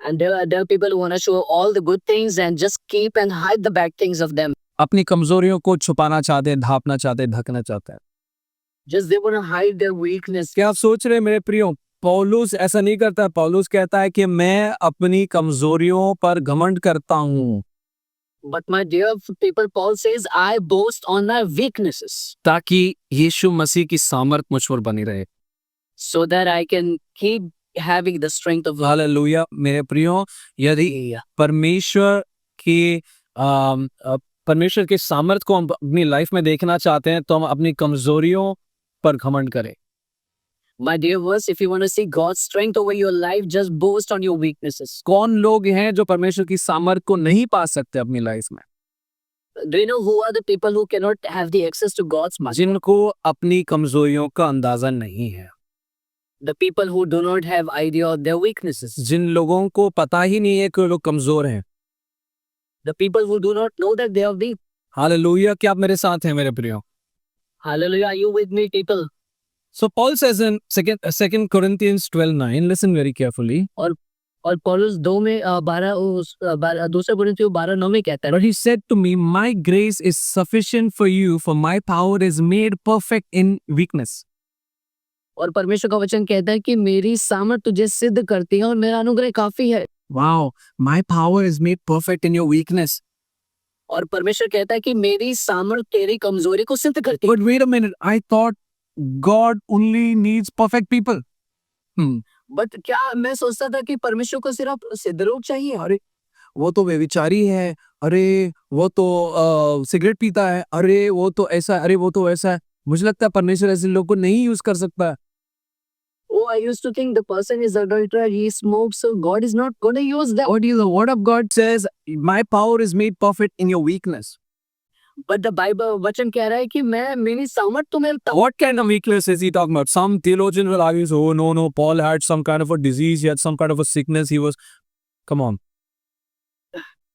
And there are people who want to show all the good things and just keep and hide the bad things of them. अपनी कमजोरियों को छुपाना चाहते हैं, ढांपना चाहते हैं, ढकना चाहते हैं। Just they want to hide their weakness. क्या आप सोच रहे हैं मेरे प्रियो, पौलुस ऐसा नहीं करता है। पौलुस कहता है कि मैं अपनी कमजोरियों पर घमंड करता हूँ, But my dear people, Paul says, I boast on my weaknesses ताकि यीशु मसीह की सामर्थ मुझ पर बनी रहे। so that I can keep having the strength of God. Hallelujah. मेरे प्रियो, यदि परमेश्वर के सामर्थ को हम अपनी लाइफ में देखना चाहते हैं तो हम अपनी कमजोरियों पर घमंड करें। My dear verse, if you want to see God's strength over your life, just boast on your weaknesses. कौन लोग हैं जो परमेश्वर की सामर्थ को नहीं पा सकते अपनी लाइफ में? Do you know who are the people who cannot have the access to God's mercy? जिनको अपनी कमजोरियों का अंदाजा नहीं है, The people who do not have idea of their weaknesses. जिन लोगों को पता ही नहीं है कि वो लोग कमजोर हैं। The people who do not know that they are weak. Hallelujah. क्या आप मेरे साथ हैं मेरे प्रियो? Hallelujah, are you with me, people? So Paul says in 2 Corinthians 12:9, listen very carefully. और पौलुस 2 में 12 दूसरे कोरिन्थियों 12:9 में कहता है, But he said to me, my grace is sufficient for you, for my power is made perfect in weakness. और परमेश्वर का वचन कहता है कि मेरी सामर्थ तुझे सिद्ध करती है और मेरा अनुग्रह काफी है। Wow, my power is made perfect in your weakness. और परमेश्वर कहता है कि मेरी सामर्थ तेरी कमजोरी को सिद्ध करती है। But wait a minute, I thought God only needs perfect people. But क्या मैं सोचता था कि परमेश्वर को सिर्फ सिद्ध लोग चाहिए। अरे वो तो व्यभिचारी है, अरे वो तो सिगरेट पीता है, अरे वो तो ऐसा है, अरे वो तो ऐसा है। मुझे लगता है परमेश्वर ऐसे लोगों को नहीं यूज कर सकता है। Oh, I used to think the person is adulterer, he smokes, so God is not going to use that. What is the word of God says, my power is made perfect in your weakness. But the Bible वचन कह रहा है कि मैं मेरी सामर्थ तुम्हें। What kind of weakness is he talking about? Some theologian will argue, oh no, Paul had some kind of a disease, he had some kind of a sickness, he was, come on.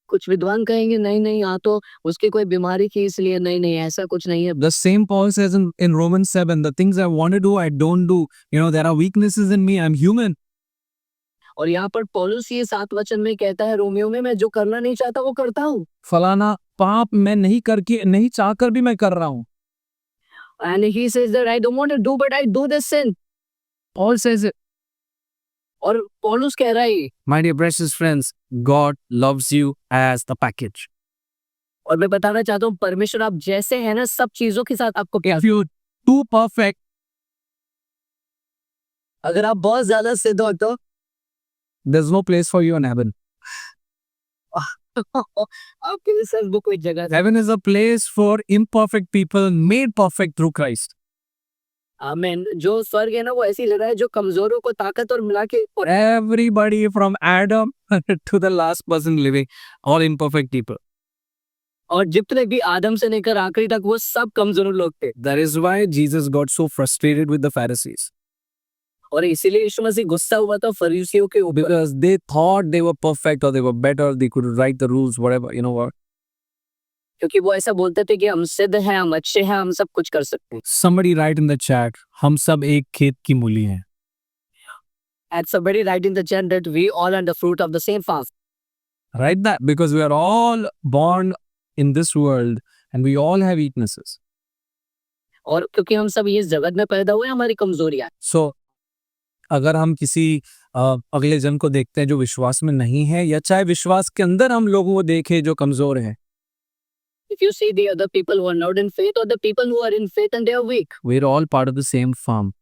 कुछ विद्वान कहेंगे नहीं हाँ तो उसकी कोई बीमारी थी इसलिए नहीं ऐसा कुछ नहीं है। The same Paul says in Romans 7, the things I want to do, I don't do. You know, there are weaknesses in me, I'm human. और यहाँ पर पौलुस ये 7 वचन में कहता है रोमियो में, मैं जो करना नहीं चाहता वो करता हूँ। फलाना पाप मैं नहीं चाहकर भी मैं कर रहा हूँ। And he says that I don't want to do, but I do this sin. Paul says it. और पौलुस कह रहा है, My dear precious friends, God loves you as the package. और मैं बताना चाहता हूँ परमेश्वर आप जैसे हैं ना सब चीजों के साथ आपको प्यार। If you're too perfect, अगर आप बहुत ज्यादा सिद्ध हो तो there's no place for you in heaven. आपके लिए सिर्फ वो कोई जगह है। Heaven is a place for imperfect people made perfect through Christ. आमीन। जो स्वर्ग है ना वो ऐसी जगह है जो कमजोरों को ताकत और मिला के। Everybody from Adam to the last person living, all imperfect people. और जितने भी आदम से लेकर आखिरी तक वो सब कमजोर लोग थे। That is why Jesus got so frustrated with the Pharisees. और इसीलिए यीशु मसीह गुस्सा हुआ था फरीसियों के ऊपर। Because they thought they were perfect or they were better, they could write the rules, whatever, you know what. क्योंकि वो ऐसा बोलते थे कि हम सिद्ध हैं, हम अच्छे हैं, हम सब कुछ कर सकते हैं। Somebody write in the chat, हम सब एक खेत की मूली हैं. And somebody write in the chat that we all are the fruit of the same farm. Write that, because we are all born in this world and we all have weaknesses. और क्योंकि हम सब इस जगत में पैदा हुए, हमारी कमजोरियां। So अगर हम किसी अगले जन को देखते हैं जो विश्वास में नहीं है, या चाहे विश्वास के अंदर हम लोगों को देखें जो कमजोर हैं, If you see the other people who are not in faith or the people who are in faith and they are weak, we're all part of the same farm.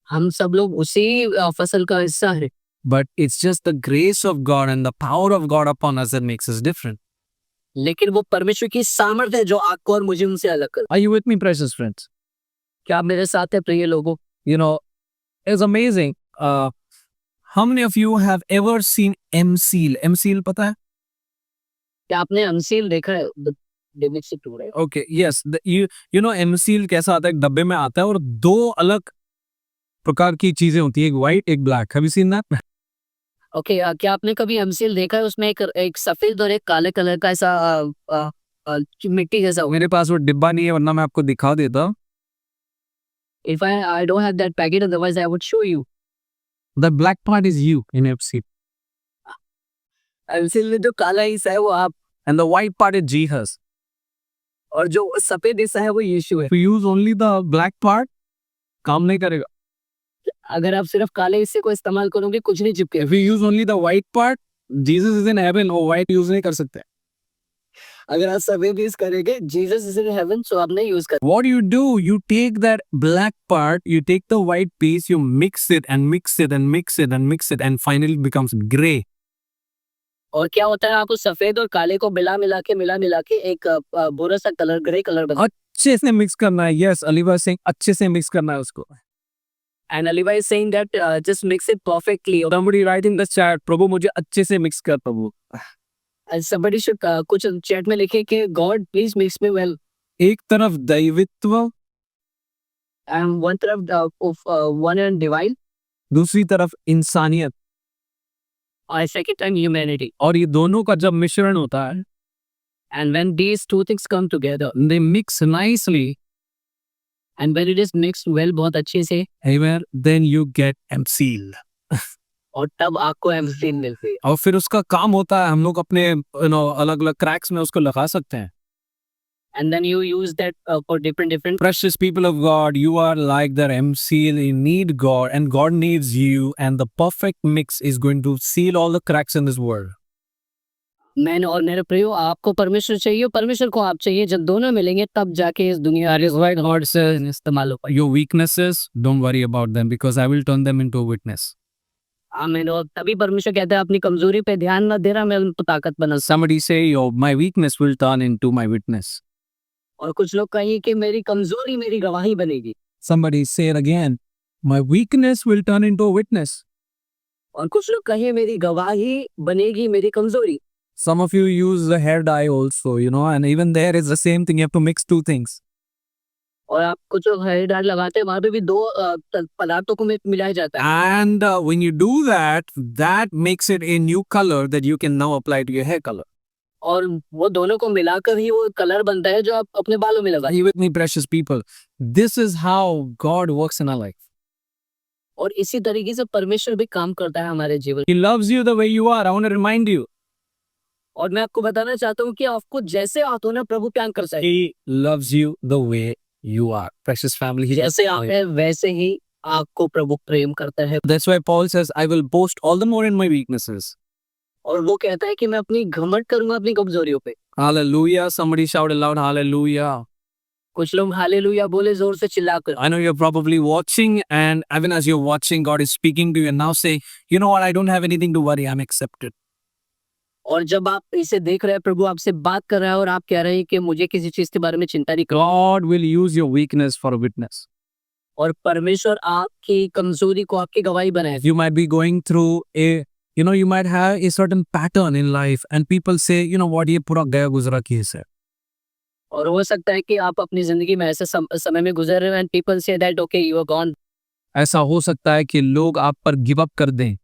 हम सब लोग उसी फसल का हिस्सा है। But it's just the grace of God and the power of God upon us that makes us different. लेकिन वो परमेश्वर की सामर्थ्य है जो आपको और मुझे उनसे अलग कर। Are you with me, precious friends? क्या आप मेरे साथ है प्रिय लोगों? You know, it's amazing. How many of you have ever seen M-Seal? M-Seal पता है? क्या आपने अमसील देखा है? डेविड से टूर है। Okay, yes. You know M-Seal कैसा आता है? एक डब्बे में आता है और दो अलग प्रकार की चीजें होती है, एक white एक black. Have you seen that? Okay, क्या आपने कभी अमसील देखा है? उसमें एक सफेद और एक काले कलर का ऐसा मिट्टी जैसा। मेरे पास वो डिब्बा नहीं है, वरना मैं आपको दिखा देता। If I don't have that packet, otherwise I would show you. The black part is you in M-Seal. अमसील में जो काला हिस्सा है वो आप, And the white part is Jesus. और जो सफेद हिस्सा है वो यीशु है। If you use only the black part, काम नहीं करेगा। अगर आप सिर्फ काले हिस्से को इस्तेमाल करोगे कुछ नहीं चिपके। If you use only the white part, Jesus is in heaven, वो white use नहीं कर सकते। अगर आप सफेद यूज करेंगे, जीसस इज इन हेवन, सो आप नहीं यूज कर। What do? You take that black part, you take the white piece, you mix it and mix it and mix it and mix it and finally it becomes gray. और क्या होता है, आप उस सफेद और काले को मिला मिला के एक भूरा सा कलर, ग्रे कलर बना। अच्छे से मिक्स करना है। Yes, अलीवा सिंह, अच्छे से मिक्स करना है उसको। And Aliva is saying that just mix it perfectly. Somebody write in the chat, प्रभु मुझे अच्छे से मिक्स कर प्रभु। And somebody should कुछ चैट में लिखे कि God please mix me well. एक तरफ दैवित्व, And one तरफ one and divine, दूसरी तरफ इंसानियत, और second time humanity. और ये दोनों का जब मिश्रण होता है, And when these two things come together, they mix nicely, and when it is mixed well बहुत अच्छे से, amen, then you get M-Seal. और तब आपको एमसील मिलती है। और फिर उसका काम होता है, हम लोग अपने अलग अलग क्रैक्स में उसको लगा सकते हैं। And then you use that for different. Precious people of God, you are like that M-Seal. You need God and God needs you, and the perfect mix is going to seal all the cracks in this world. मैंने और मेरे प्रियो, आपको परमेश्वर चाहिए, परमेश्वर को आप चाहिए। जब दोनों मिलेंगे तब जाके इस दुनिया That is why God says, इस्तेमाल हो पाएगी। your weaknesses, don't worry about them because I will turn them into a witness. आमीन। और तभी परमेश्वर कहता है अपनी कमजोरी पे ध्यान मत देना, मैं उनको ताकत बना। Somebody say, my weakness will turn into my witness. और कुछ लोग कहिए कि मेरी कमजोरी मेरी गवाही बनेगी। Somebody say it again, my weakness will turn into a witness. और कुछ लोग कहिए मेरी गवाही बनेगी मेरी कमजोरी। Some of you use the hair dye also, and even there is the same thing. You have to mix two things. और आप कुछ लोग हेयर डाई लगाते हैं, वहां पे भी दो पदार्थों को मिलाया जाता है। And when you do that, that makes it a new color that you can now apply to your hair color. और वो दोनों को मिलाकर ही वो कलर बनता है जो आप अपने बालों में लगा। Are you with me, precious people? This is how God works in our life. और इसी तरीके से परमेश्वर भी काम करता है हमारे जीवन। He loves you the way you are. I want to remind you. और मैं आपको बताना चाहता हूँ कि आपको जैसे आप हो ना, प्रभु प्यार करता है। He loves you the way you are, precious family. He जैसे आप हैं वैसे ही आपको प्रभु प्रेम करता है। That's why Paul says, I will boast all the more in my weaknesses. और वो कहता है कि मैं अपनी घमंड करूंगा अपनी कमजोरियों पे। Hallelujah. Somebody shout aloud, hallelujah. कुछ लोग हालेलुया बोले जोर से चिल्लाकर। I know you're probably watching, and even as you're watching, God is speaking to you and now say, you know what, I don't have anything to worry, I'm accepted. और जब आप इसे देख रहे हैं, प्रभु आपसे बात कर रहा है और आप कह रहे हैं कि मुझे किसी चीज के बारे में चिंता नहीं करो। God will use your weakness for a witness. और परमेश्वर आपकी कमजोरी को आपकी गवाही बनाए। You might be going through you might have a certain pattern in life and people say, you know what, ये पूरा गया गुजरा केस है। और हो सकता है कि आप अपनी जिंदगी में ऐसे समय में गुजर रहे हो and people say that okay you are gone। ऐसा हो सकता है कि लोग आप पर गिव अप कर दें।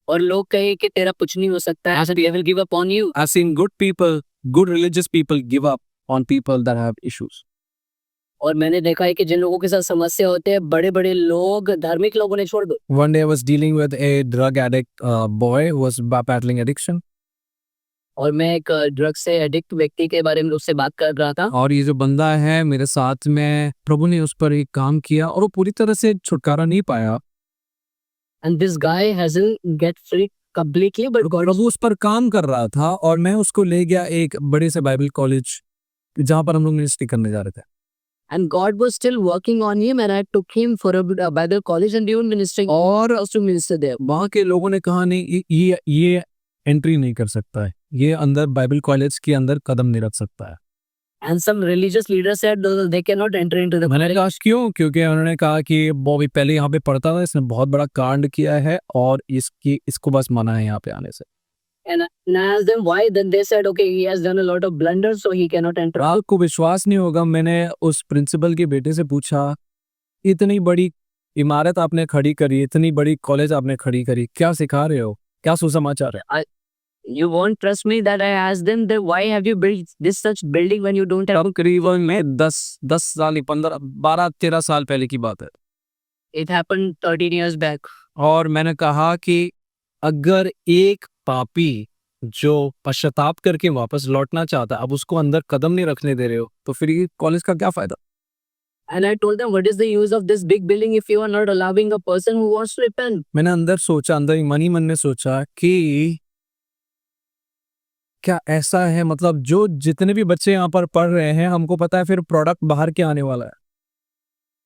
और लोग कहे कि तेरा कुछ नहीं हो सकता है, they will give up on you। I've seen good people, good religious people give up on people that have issues. और मैंने देखा है कि जिन लोगों के साथ समस्या होते हैं, बड़े बड़े लोग, धार्मिक लोगों ने छोड़ दो। One day I was dealing with a drug addict boy who was battling addiction. और मैं एक ड्रग से एडिक्ट व्यक्ति के बारे में उससे बात कर रहा था। और ये जो बंदा है मेरे साथ में, प्रभु ने उस पर एक काम किया और वो पूरी तरह से छुटकारा नहीं पाया। And this guy hasn't get free completely, but God प्रभु उस पर काम कर रहा था और मैं उसको ले गया एक बड़े से बाइबल कॉलेज जहाँ पर हम लोग मिनिस्ट्री करने जा रहे थे। And God was still working on him, and I took him for a Bible college and even ministering. और Also to minister there. वहाँ के लोगों ने कहा नहीं ये एंट्री नहीं कर सकता है, ये अंदर बाइबल कॉलेज के अंदर कदम नहीं रख सकता है। And some religious leaders said they cannot enter into the मैंने college. कहा क्यों? क्योंकि उन्होंने कहा कि वो भी पहले यहाँ पे पढ़ता था, इसने बहुत बड़ा कांड किया है और इसको बस मना है यहाँ पे आने से। And I asked them why. Then they said, okay, he has done a lot of blunders, so he cannot enter. आपको विश्वास नहीं होगा, मैंने उस प्रिंसिपल के बेटे से पूछा, इतनी बड़ी इमारत आपने खड़ी करी, इतनी बड़ी कॉलेज आपने खड़ी करी, क्या सिखा रहे हो, क्या सुसमाचार है? You won't trust me that I asked them that why have you built this such building when you don't have. तब करीबन मैं 10 साल 15 12 13 साल पहले की बात है। It happened 13 years back. और मैंने कहा कि अगर एक पापी जो पश्चाताप करके वापस लौटना चाहता है, अब उसको अंदर कदम नहीं रखने दे रहे हो, तो फिर ये कॉलेज का क्या फायदा? And I told them, what is the use of this big building if you are not allowing a person who wants to repent? मैंने अंदर सोचा, अंदर ही मन में सोचा कि क्या ऐसा है, मतलब जो जितने भी बच्चे यहाँ पर पढ़ रहे हैं, हमको पता है फिर प्रोडक्ट बाहर के आने वाला है।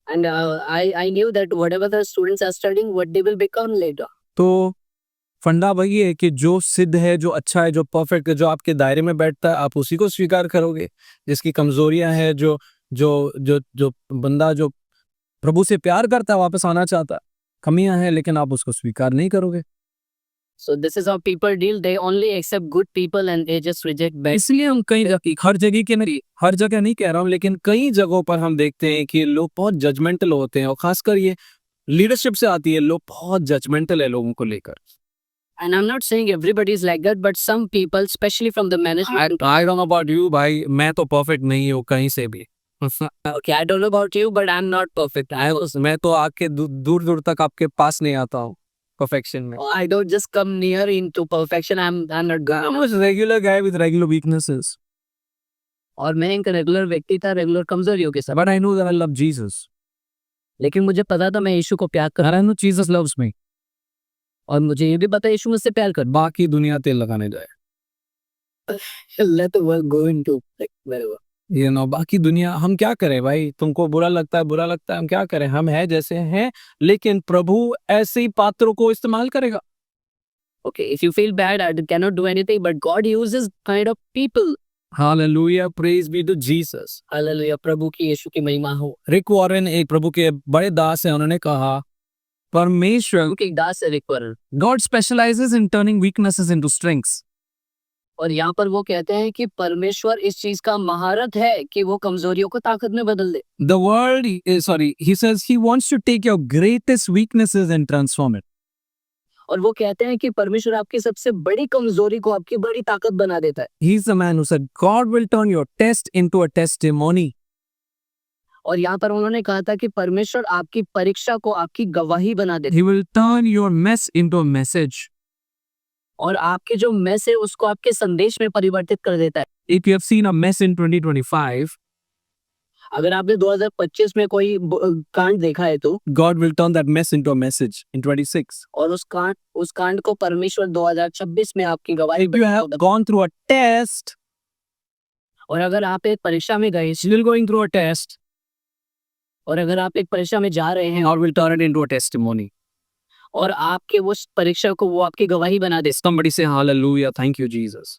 And I knew that whatever the students are studying, what they will become later. तो फंडा वही है कि जो सिद्ध है, जो अच्छा है, जो परफेक्ट है, जो आपके दायरे में बैठता है, आप उसी को स्वीकार करोगे। जिसकी कमजोरियां हैं, जो जो जो जो बंदा जो प्रभु से प्यार करता है, वापस आना चाहता है, कमियां हैं, लेकिन आप उसको स्वीकार नहीं करोगे। So this is how people deal. They only accept good people and they just reject bad. इसलिए हम हर जगह के नहीं, हर जगह नहीं कह रहा हूँ, लेकिन कई जगहों पर हम देखते हैं कि लोग बहुत जजमेंटल होते हैं, और खासकर ये लीडरशिप से आती है, लोग बहुत जजमेंटल है लोगों को लेकर। And I'm not saying everybody is like that, but some people, especially from the management. I don't know about you, भाई, मैं तो परफेक्ट नहीं हूँ कहीं से भी। Okay, I don't know about you, but I'm not perfect. मैं तो आके दूर दूर तक आपके पास नहीं आता हूँ perfection में। I don't just come near into perfection. I'm not good. I'm a regular guy with regular weaknesses. और मैं एक रेगुलर व्यक्ति था, रेगुलर कमजोरियों के साथ। But I know that I love Jesus. लेकिन मुझे पता था मैं यीशु को प्यार कर। And I know Jesus loves me. और मुझे ये भी पता है यीशु मुझसे प्यार कर। बाकी दुनिया तेल लगाने जाए। Let the world go into like wherever. You know, बाकी दुनिया, हम क्या करें भाई? तुमको बुरा लगता है, हम क्या करें? हम हैं जैसे हैं, लेकिन प्रभु ऐसे ही पात्रों को इस्तेमाल करेगा। Okay, if you feel bad, I cannot do anything, but God uses kind of people. Hallelujah, praise be to Jesus. Hallelujah, प्रभु की यीशु की महिमा हो। रिक वॉरेन एक प्रभु के बड़े दास हैं, उन्होंने कहा, परमेश्वर के दास है रिक Warren. God specializes in turning weaknesses into strengths. और यहाँ पर वो कहते हैं कि परमेश्वर इस चीज का महारत है कि वो कमजोरियों को ताकत में बदल दे। He says he wants to take your greatest weaknesses and transform it. और वो कहते हैं कि परमेश्वर आपकी सबसे बड़ी कमजोरी को आपकी बड़ी ताकत बना देता है। He's the man who said God will turn your test into a testimony. और यहाँ पर उन्होंने कहा था कि परमेश्वर आपकी परीक्षा को आपकी गवाही बना देता है। He will turn your mess into a message. और आपके जो मेस है उसको आपके संदेश में परिवर्तित कर देता है। If you have seen a mess in 2025, अगर आपने 2025 में कोई कांड देखा है तो God will turn that mess into a message in 26. और उस कांड को परमेश्वर 2026 में आपकी गवाही। If you have gone through a test, और अगर आप एक परीक्षा में गए, still going through a test, और अगर आप एक परीक्षा में जा रहे हैं, God will turn it into a testimony. और आपके उस परीक्षा को वो आपकी गवाही बना दे। Somebody say hallelujah, thank you Jesus.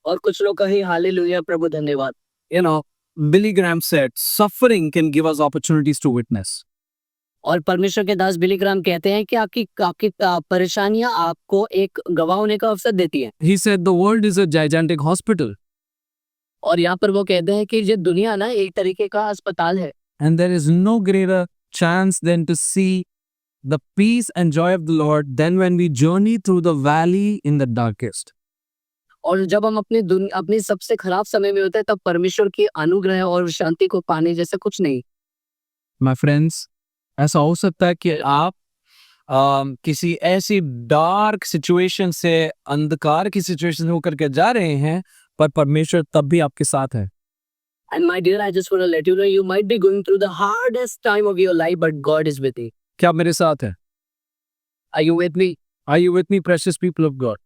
और कुछ लोग कहें हालेलुया प्रभु धन्यवाद। You know, Billy Graham said, suffering can give us opportunities to witness. और परमेश्वर के दास बिली ग्राम कहते हैं कि आपकी परेशानियां आपको एक गवाह होने का अवसर देती हैं। He said the world is a gigantic hospital. और यहाँ पर वो कहते हैं कि ये दुनिया ना एक तरीके का अस्पताल है। And there is no greater chance than to see the peace and joy of the Lord than when we journey through the valley in the darkest. और जब हम अपनी सबसे खराब समय में होते हैं तब परमेश्वर की अनुग्रह और शांति को पाने जैसा कुछ नहीं। My friends, ऐसा हो सकता है कि आप किसी ऐसी डार्क सिचुएशन से, अंधकार की सिचुएशन से होकर के जा रहे हैं, पर परमेश्वर तब भी आपके साथ है। And my dear, I just want to let you know, you might be going through the hardest time of your life, but God is with you. क्या आप मेरे साथ हैं? Are you with me? Are you with me, precious people of God?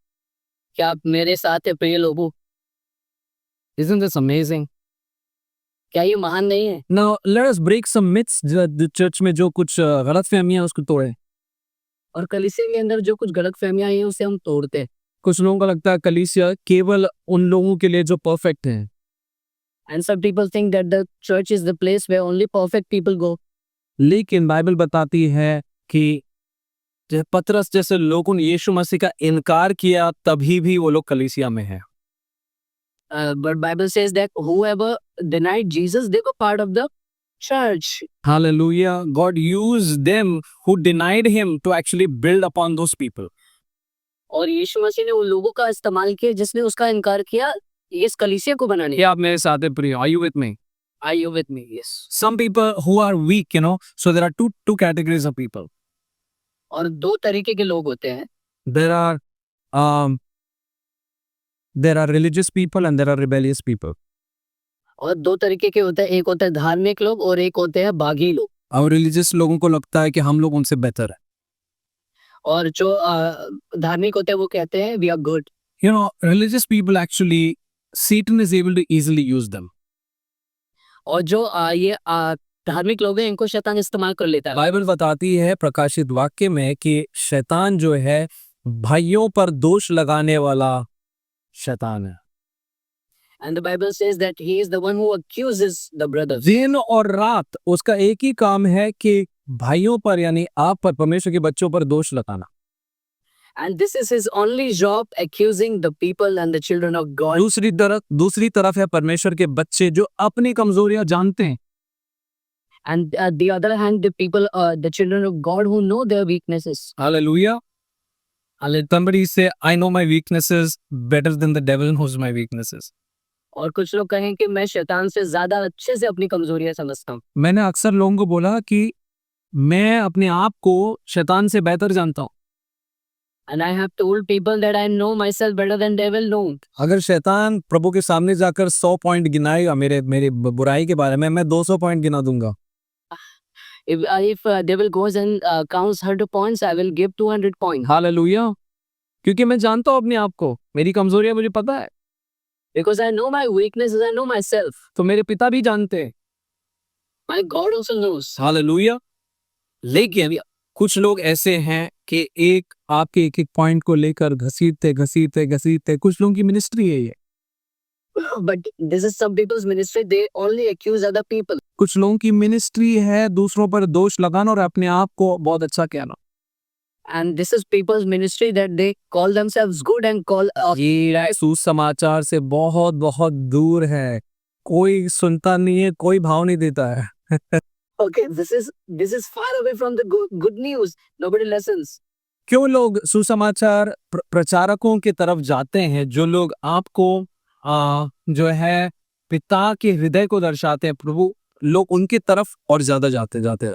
क्या आप मेरे साथ हैं प्रिय लोगों? Isn't this amazing? क्या ये महान नहीं है? Now let us break some myths the church में जो कुछ गलत फहमियां उसको तोड़े. और कलीसिया के अंदर जो कुछ गलत फहमियां हैं उसे हम तोड़ते हैं. कुछ लोगों को लगता है कलीसिया केवल उन लोगों के लिए जो परफेक्ट हैं. And some people think that the church is the place where only perfect people go. लेकिन बाइबल बताती है कि पतरस जैसे लोगों ने यीशु मसीह का इनकार किया तभी भी वो लोग कलीसिया में हैं. But Bible says that whoever denied Jesus, they were part of the church. Hallelujah. God used them who denied him to actually build upon those people. और यीशु मसीह ने उन लोगों का इस्तेमाल किया जिसने उसका इनकार किया इस कलीसिया को बनाने. क्या आप मेरे साथ हैं प्रिय? Are you with me? Are you with me? Yes. Some people who are weak, so there are two categories of people. और दो तरीके के लोग होते हैं. There are religious people and there are rebellious people. और दो तरीके के होते हैं, एक होता है धार्मिक लोग और एक होते हैं बागी लोग. और रिलीजियस लोगों को लगता है कि हम लोग उनसे बेहतर है. और जो धार्मिक होते हैं वो कहते हैं we are good. Religious people actually Satan is able to easily use them. और जो ये धार्मिक लोग हैं इनको शैतान इस्तेमाल कर लेता है. बाइबल बताती है प्रकाशित वाक्य में कि शैतान जो है भाइयों पर दोष लगाने वाला शैतान है. And the Bible says that he is the one who accuses the brothers. दिन और रात उसका एक ही काम है कि भाइयों पर यानी आप पर परमेश्वर के बच्चों पर दोष लगाना. And this is his only job, accusing the people and the children of God. दूसरी तरफ है परमेश्वर के बच्चे जो अपनी कमजोरियां जानते हैं. And the other hand, the people, the children of God who know their weaknesses. Hallelujah. Somebody say, I know my weaknesses better than the devil knows my weaknesses. और कुछ लोग कहें कि मैं शैतान से ज्यादा अच्छे से अपनी कमजोरियां समझता हूँ. मैंने अक्सर लोगों को बोला कि मैं अपने आप को शैतान से बेहतर जानता हूँ. And I have told people that I know myself better than devil know. अगर शैतान प्रभु के सामने जाकर 100 पॉइंट गिनाएगा मेरे बुराई के बारे में, मैं 200 पॉइंट गिना दूंगा. If devil goes and counts 100 points, I will give 200 points. Hallelujah. क्योंकि मैं जानता हूँ अपने आप को, मेरी कमजोरियां मुझे पता है. Because I know my weaknesses, I know myself. तो मेरे पिता भी जानते हैं. My God also knows. Hallelujah. लेकिन कुछ लोग ऐसे हैं कि आपके एक पॉइंट को लेकर घसीटते कुछ लोगों की मिनिस्ट्री है ये. But this is some people's ministry. They only accuse other people. कुछ लोगों की मिनिस्ट्री है दूसरों पर दोष लगाना और अपने आप को बहुत अच्छा कहना. And this is people's ministry that they call themselves good and call. ये सुसमाचार से बहुत बहुत दूर है. कोई सुनता नहीं है, कोई भाव नहीं देता है. Okay, this is far away from the good news. Nobody listens. क्यों लोग सुसमाचार प्रचारकों की तरफ जाते हैं जो लोग आपको जो है पिता के हृदय को दर्शाते हैं प्रभु, लोग उनकी तरफ और ज्यादा जाते हैं.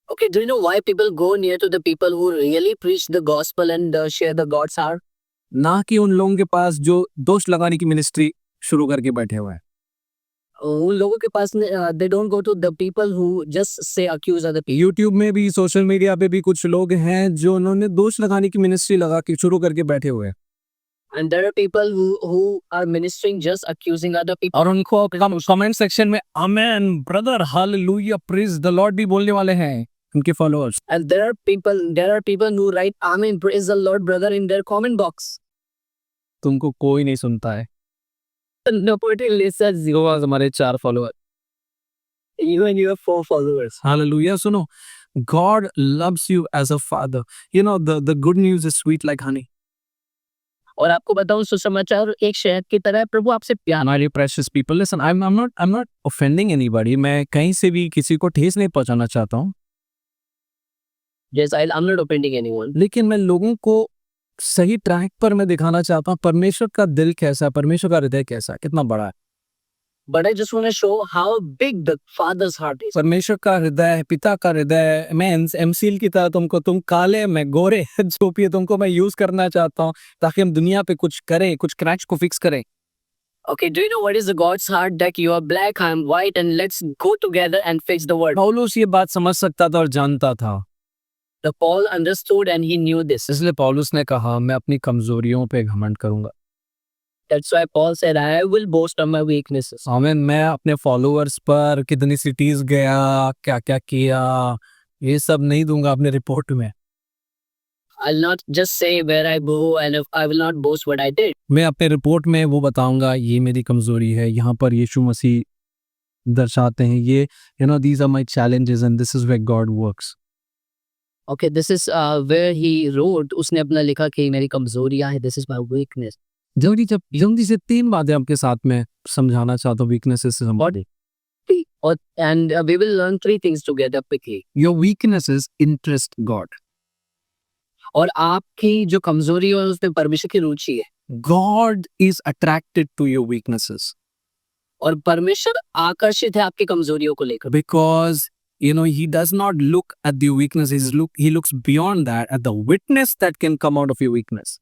Okay, do you know why people go near to the people who really preach the gospel and share the God's heart? ना कि उन लोगों के पास जो दोष लगाने की मिनिस्ट्री शुरू करके बैठे हुए हैं. उन लोगों के पास they don't go to the people who just say accuse other people. YouTube में भी सोशल मीडिया पे भी कुछ लोग हैं जो उन्होंने दोष लगाने की मिनिस्ट्री लगा के शुरू करके बैठे हुए हैं. And there are people who are ministering just accusing other people. और उनको कमेंट सेक्शन में amen brother hallelujah praise the lord भी बोलने वाले हैं उनके followers. And there are people who write amen praise the Lord brother in their comment box. तुमको कोई नहीं सुनता है. Nobody listens. You are हमारे 4 follower. You and your 4 followers. Hallelujah. सुनो, God loves you as a father. The good news is sweet like honey. और आपको बताऊं सुसमाचार एक शहद की तरह है, प्रभु आपसे प्यार. My precious people, listen, I'm not offending anybody. मैं कहीं से भी किसी को ठेस नहीं पहुंचाना चाहता हूँ. Yes, I'm not offending anyone. लेकिन मैं लोगों को सही ट्रैक पर मैं दिखाना चाहता हूँ परमेश्वर का दिल कैसा है, परमेश्वर का हृदय कैसा है, कितना बड़ा है. But I just want to show how big the Father's heart is. परमेश्वर का हृदय, पिता का हृदय. मैं एमसील की तरह तुम काले मैं गोरे जो भी तुमको मैं यूज करना चाहता हूँ ताकि हम दुनिया पे कुछ करें, कुछ क्रैच को फिक्स करें. Okay, do you know what is the God's heart? That you are black, I am white, and let's go together and fix the world. पौलुस ये बात समझ सकता था और जानता था. The Paul understood and he knew this. इसलिए पौलुस ने कहा मैं अपनी कमजोरियों पे घमंड करूंगा. That's why Paul said, I will boast on my weaknesses. आमीन। मैं अपने फॉलोअर्स पर कितनी सिटीज गया, क्या क्या किया, ये सब नहीं दूंगा अपने रिपोर्ट में। I'll not just say where I go and if I will not boast what I did. मैं अपने रिपोर्ट में वो बताऊंगा, ये मेरी कमजोरी है। यहाँ पर यीशु मसीह दर्शाते हैं ये, these are my challenges and this is where God works. Okay, this is where he wrote, उसने अपना लिखा कि मेरी कमजोरियां हैं, this is my weakness. जल्दी से 3 बातें आपके साथ में समझाना चाहता हूँ weaknesses से संबंधित। And we will learn 3 things together quickly. Your weaknesses interest God. और आपकी जो कमजोरी है उसमें परमेश्वर की रुचि है। God is attracted to your weaknesses और परमेश्वर आकर्षित है आपकी कमजोरियों को लेकर। because he does not look at the weakness, he looks beyond that at the witness that can come out of your weakness.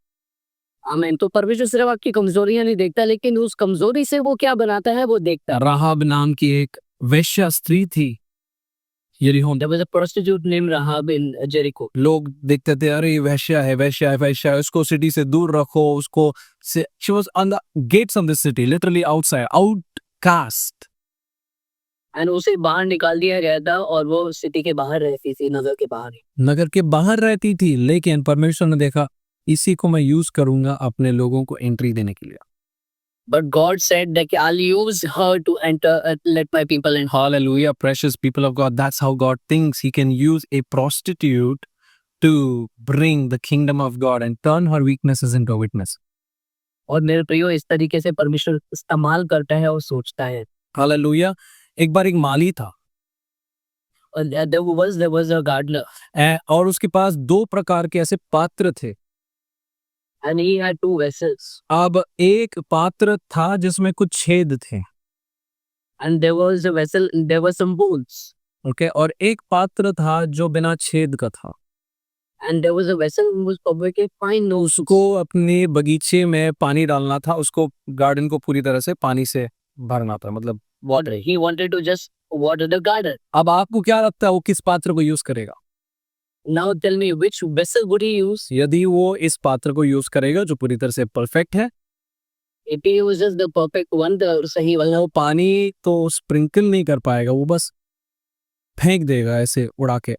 आमीन। तो परमेश्वर सिर्फ आपकी कमजोरियां नहीं देखता, लेकिन उस कमजोरी से वो क्या बनाता है वो देखता है। राहाब नाम की एक वेश्या स्त्री थी यरीहो। There was a prostitute named Rahab in Jericho. लोग देखते थे, अरे वैश्या है, वैश्या है, वैश्या है, उसको सिटी से दूर रखो, उसको she was on the gates of the city, literally outside, outcast. And उसे बाहर निकाल दिया गया था और वो सिटी के बाहर रहती थी, नगर के बाहर। नगर के बाहर रहती थी, लेकिन परमेश्वर ने देखा इसी को मैं यूज करूंगा अपने लोगों को एंट्री देने के लिए। But God said that I'll use her to enter, let my people in. Hallelujah, precious people of God. That's how God thinks. He can use a prostitute to bring the kingdom of God and turn her weaknesses into a witness. और मेरे प्रियो, इस तरीके से परमेश्वर इस्तेमाल करता है और सोचता है। Hallelujah. एक बार एक माली था और there was a gardener. और उसके पास 2 प्रकार के ऐसे पात्र थे। And he had 2 vessels. अब एक पात्र था जिसमें कुछ छेद थे। And there was a vessel, there were some holes. Okay, और एक पात्र था जो बिना छेद का था। And there was a vessel who was probably fine nose. उसको अपने बगीचे में पानी डालना था, उसको गार्डन को पूरी तरह से पानी से भरना था, मतलब water. He wanted to just water the garden. अब आपको क्या लगता है वो किस पात्र को यूज करेगा? Now tell me, which vessel would he use? यदि वो इस पात्र को यूज करेगा जो पूरी तरह से परफेक्ट है, If he uses the perfect one, the सही वाला, वो पानी तो स्प्रिंकल नहीं कर पाएगा, वो बस फेंक देगा ऐसे उड़ा के।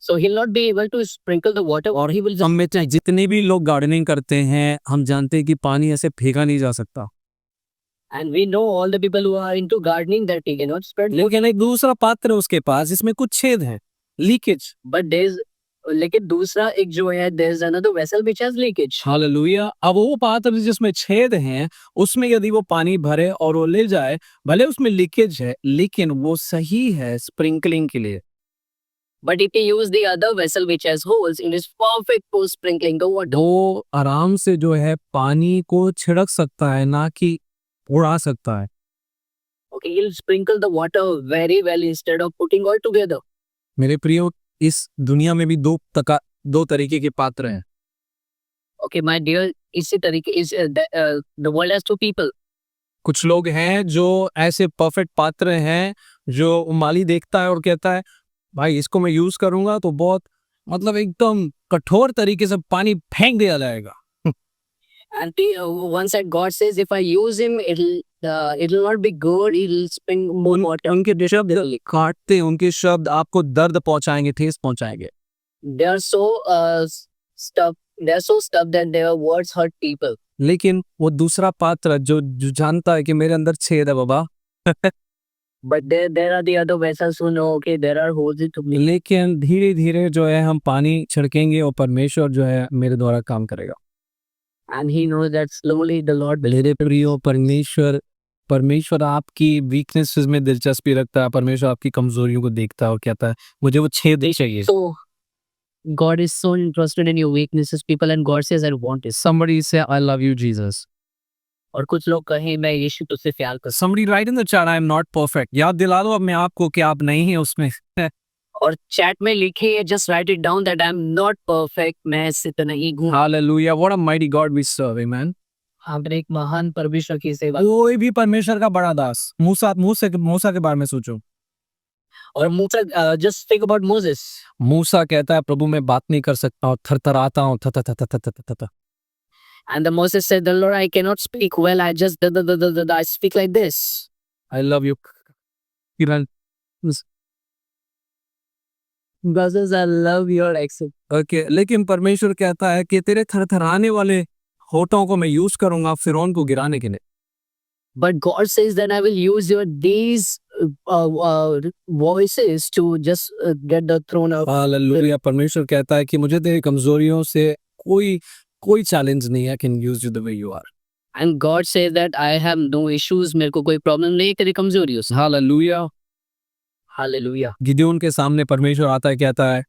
so he'll not be able to sprinkle the water, or he will just. हम में चाहे जितने भी लोग गार्डनिंग करते हैं, हम जानते हैं कि पानी ऐसे फेंका नहीं जा सकता। And we know all the people who are into gardening that he cannot spread. लेकिन एक दूसरा पात्र है उसके पास जिसमें कुछ छेद है, लीकेज। But there's, लेकिन दूसरा एक जो है, there's another vessel which has leakage. Hallelujah. अब वो पात्र जिसमें छेद हैं, उसमें यदि वो पानी भरे और वो ले जाए, भले उसमें लीकेज है, लेकिन वो सही है स्प्रिंकलिंग के लिए। But if he use the other vessel which has holes, it is perfect for sprinkling the water. वो आराम से जो है पानी को छिड़क सकता है, ना कि उड़ा सकता है। Okay, he'll sprinkle the water very well instead of putting all together. मेरे प्रियो, इस दुनिया में भी 2 तरीके के पात्र हैं। Okay, my dear, इसी तरीके इस the world has 2 people. कुछ लोग हैं जो ऐसे परफेक्ट पात्र हैं, जो माली देखता है और कहता है भाई इसको मैं यूज करूंगा तो बहुत, मतलब एकदम कठोर तरीके से पानी फेंक दिया जाएगा। And one side God says, if I use him, it'll not be good. It'll spring more water. उनके शब्द काटते, उनके शब्द आपको दर्द पहुंचाएंगे, ठेस पहुंचाएंगे। They are so stuff. They are so stuff that their words hurt people. लेकिन वो दूसरा पात्र जो जानता है कि मेरे अंदर छेद है बाबा, But there are the other vessels who know, okay, there are holes to me. लेकिन धीरे धीरे जो है हम पानी छिड़केंगे और परमेश्वर जो है मेरे द्वारा काम करेगा। And he knows that slowly the Lord will. मेरे प्रियो, परमेश्वर आपकी वीकनेसेस में दिलचस्पी रखता है। परमेश्वर आपकी कमजोरियों को देखता है और कहता है मुझे वो छेद ही चाहिए। So God is so interested in your weaknesses, people, and God says, I want it. Somebody say I love you Jesus. और कुछ लोग कहें मैं यीशु तुझसे प्यार करता Somebody write in the chat I am not perfect. याद दिला दो अपने आप को कि आप नहीं हैं उसमें। हूं। और चैट में लिखिए, just write it down that I am not perfect. मैं ऐसे तो नहीं हूँ। Hallelujah. What a mighty God we serve, amen. हमने एक महान परमेश्वर की सेवा। कोई भी परमेश्वर का बड़ा दास, मूसा के बारे में सोचो। और मूसा, just think about Moses. मूसा कहता है प्रभु मैं बात नहीं कर सकता हूँ, थरथराता हूँ, And the Moses said, "The Lord, I cannot speak well. I just I speak like this." I love you, Kiran. Brothers, I love your accent. Okay, लेकिन परमेश्वर कहता है कि तेरे थरथराने वाले होठों को मैं यूज करूंगा फिरौन को गिराने के लिए. But God says that I will use your these voices to just get the throne of. Hallelujah. परमेश्वर कहता है कि मुझे तेरी कमजोरियों से कोई चैलेंज नहीं है. Can use you the way you are. And God says that I have no issues. मेरे को कोई प्रॉब्लम नहीं है तेरी कमजोरियों से. हालेलुया. Hallelujah. गिदोन के सामने परमेश्वर आता है, कहता है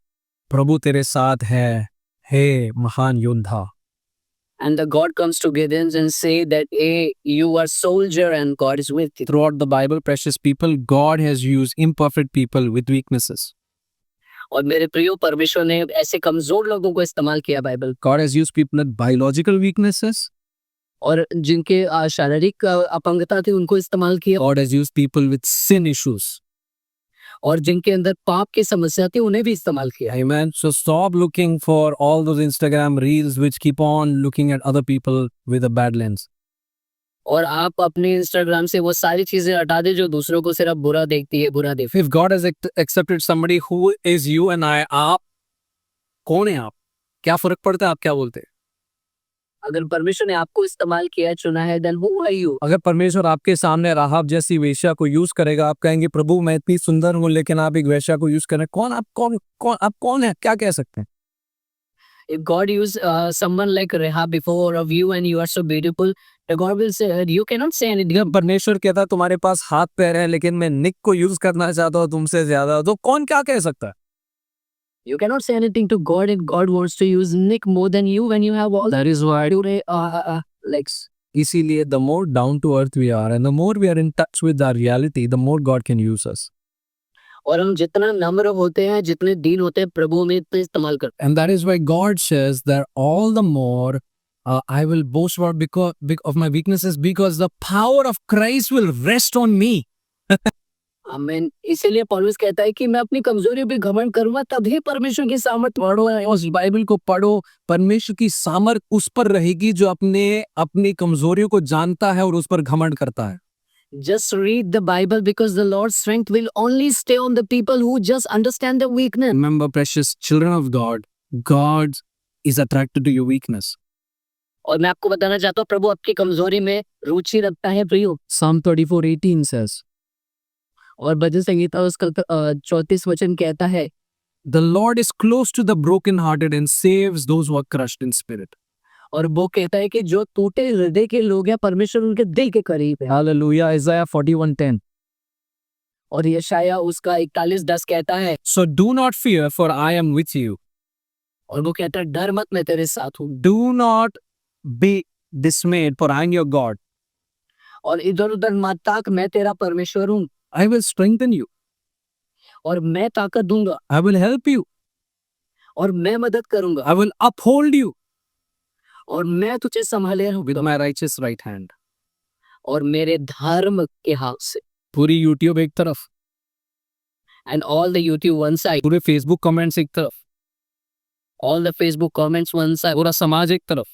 प्रभु तेरे साथ है, हे महान योद्धा. And the God comes to Gideon and say that, hey, you are soldier and God is with you. Throughout the Bible, precious people, God has used imperfect people with weaknesses. और मेरे प्रियो परमेश्वर ने ऐसे कमजोर लोगों को इस्तेमाल किया Bible. God has used people with biological weaknesses. और जिनके शारीरिक अपंगता थी उनको इस्तेमाल किया. God has used people with sin issues. और जिनके अंदर पाप की समस्या थी उन्हें भी इस्तेमाल किया. Amen. So stop looking for all those Instagram reels which keep on looking at other people with a bad lens. और आप अपने इंस्टाग्राम से वो सारी चीजें हटा दे जो दूसरों को सिर्फ बुरा देखती है, बुरा देखती है. If God has accepted somebody who is you and I, आप कौन है आप? क्या फर्क पड़ता है आप क्या बोलते हैं? अगर परमेश्वर ने आपको इस्तेमाल किया, चुना है, then who are you? अगर परमेश्वर आपके सामने राहाब जैसी वेश्या को यूज करेगा, आप कहेंगे प्रभु मैं इतनी सुंदर हूँ लेकिन आप एक वेश्या को यूज करें. आप कौन है? क्या कह सकते हैं? If God use someone like Rahab before of you and you are so beautiful, the God will say you cannot say anything. परमेश्वर कहता है तुम्हारे पास हाथ पैर है लेकिन मैं निक को यूज करना चाहता हूँ तुमसे ज्यादा, तो कौन क्या कह सकता है? You cannot say anything to God if God wants to use Nick more than you when you have all That is why legs. इसीलिए the more down to earth we are and the more we are in touch with our reality, the more God can use us. और हम जितना नम्र होते हैं, जितने दीन होते हैं, प्रभु में इतना इस्तेमाल करते हैं. And that is why God says that all the more I will boast about because of my weaknesses because the power of Christ will rest on me. आमीन. इसीलिए पौलुस कहता है कि मैं अपनी कमजोरी पे घमंड करूंगा तभी परमेश्वर की सामर्थ पढ़ो, उस बाइबल को पढ़ो. परमेश्वर की सामर्थ उस पर रहेगी जो अपनी कमजोरियों को जानता है और उस पर घमंड करता है. Just read the Bible because the Lord's strength will only stay on the people who just understand their weakness. Remember, precious children of God, God is attracted to your weakness. और मैं आपको बताना चाहता हूँ प्रभु आपकी कमजोरी में रुचि रखता है प्रियो. Psalm 34:18 says. और भजन संगीता उसका 34 वचन कहता है, The Lord is close to the brokenhearted and saves those who are crushed in spirit. और वो कहता है कि जो टूटे हृदय के लोग हैं परमेश्वर उनके दिल के करीब है. Hallelujah. Isaiah 41:10. और यशाया उसका 41:10 कहता है, So do not fear, for I am with you. और वो कहता है डर मत मैं तेरे साथ हूँ. Do not be dismayed, for I am your God. और इधर उधर मत ताक, मैं तेरा परमेश्वर हूँ. I will strengthen you. और मैं ताकत दूंगा. I will help you. और मैं मदद करूंगा. I will uphold you और मैं तुझे संभाले रहूंगा with my righteous right hand. और मेरे धर्म के हाथ से. पूरी YouTube एक तरफ, and all the YouTube one side, पूरे Facebook comments एक तरफ, all the Facebook comments one side, पूरा समाज एक तरफ,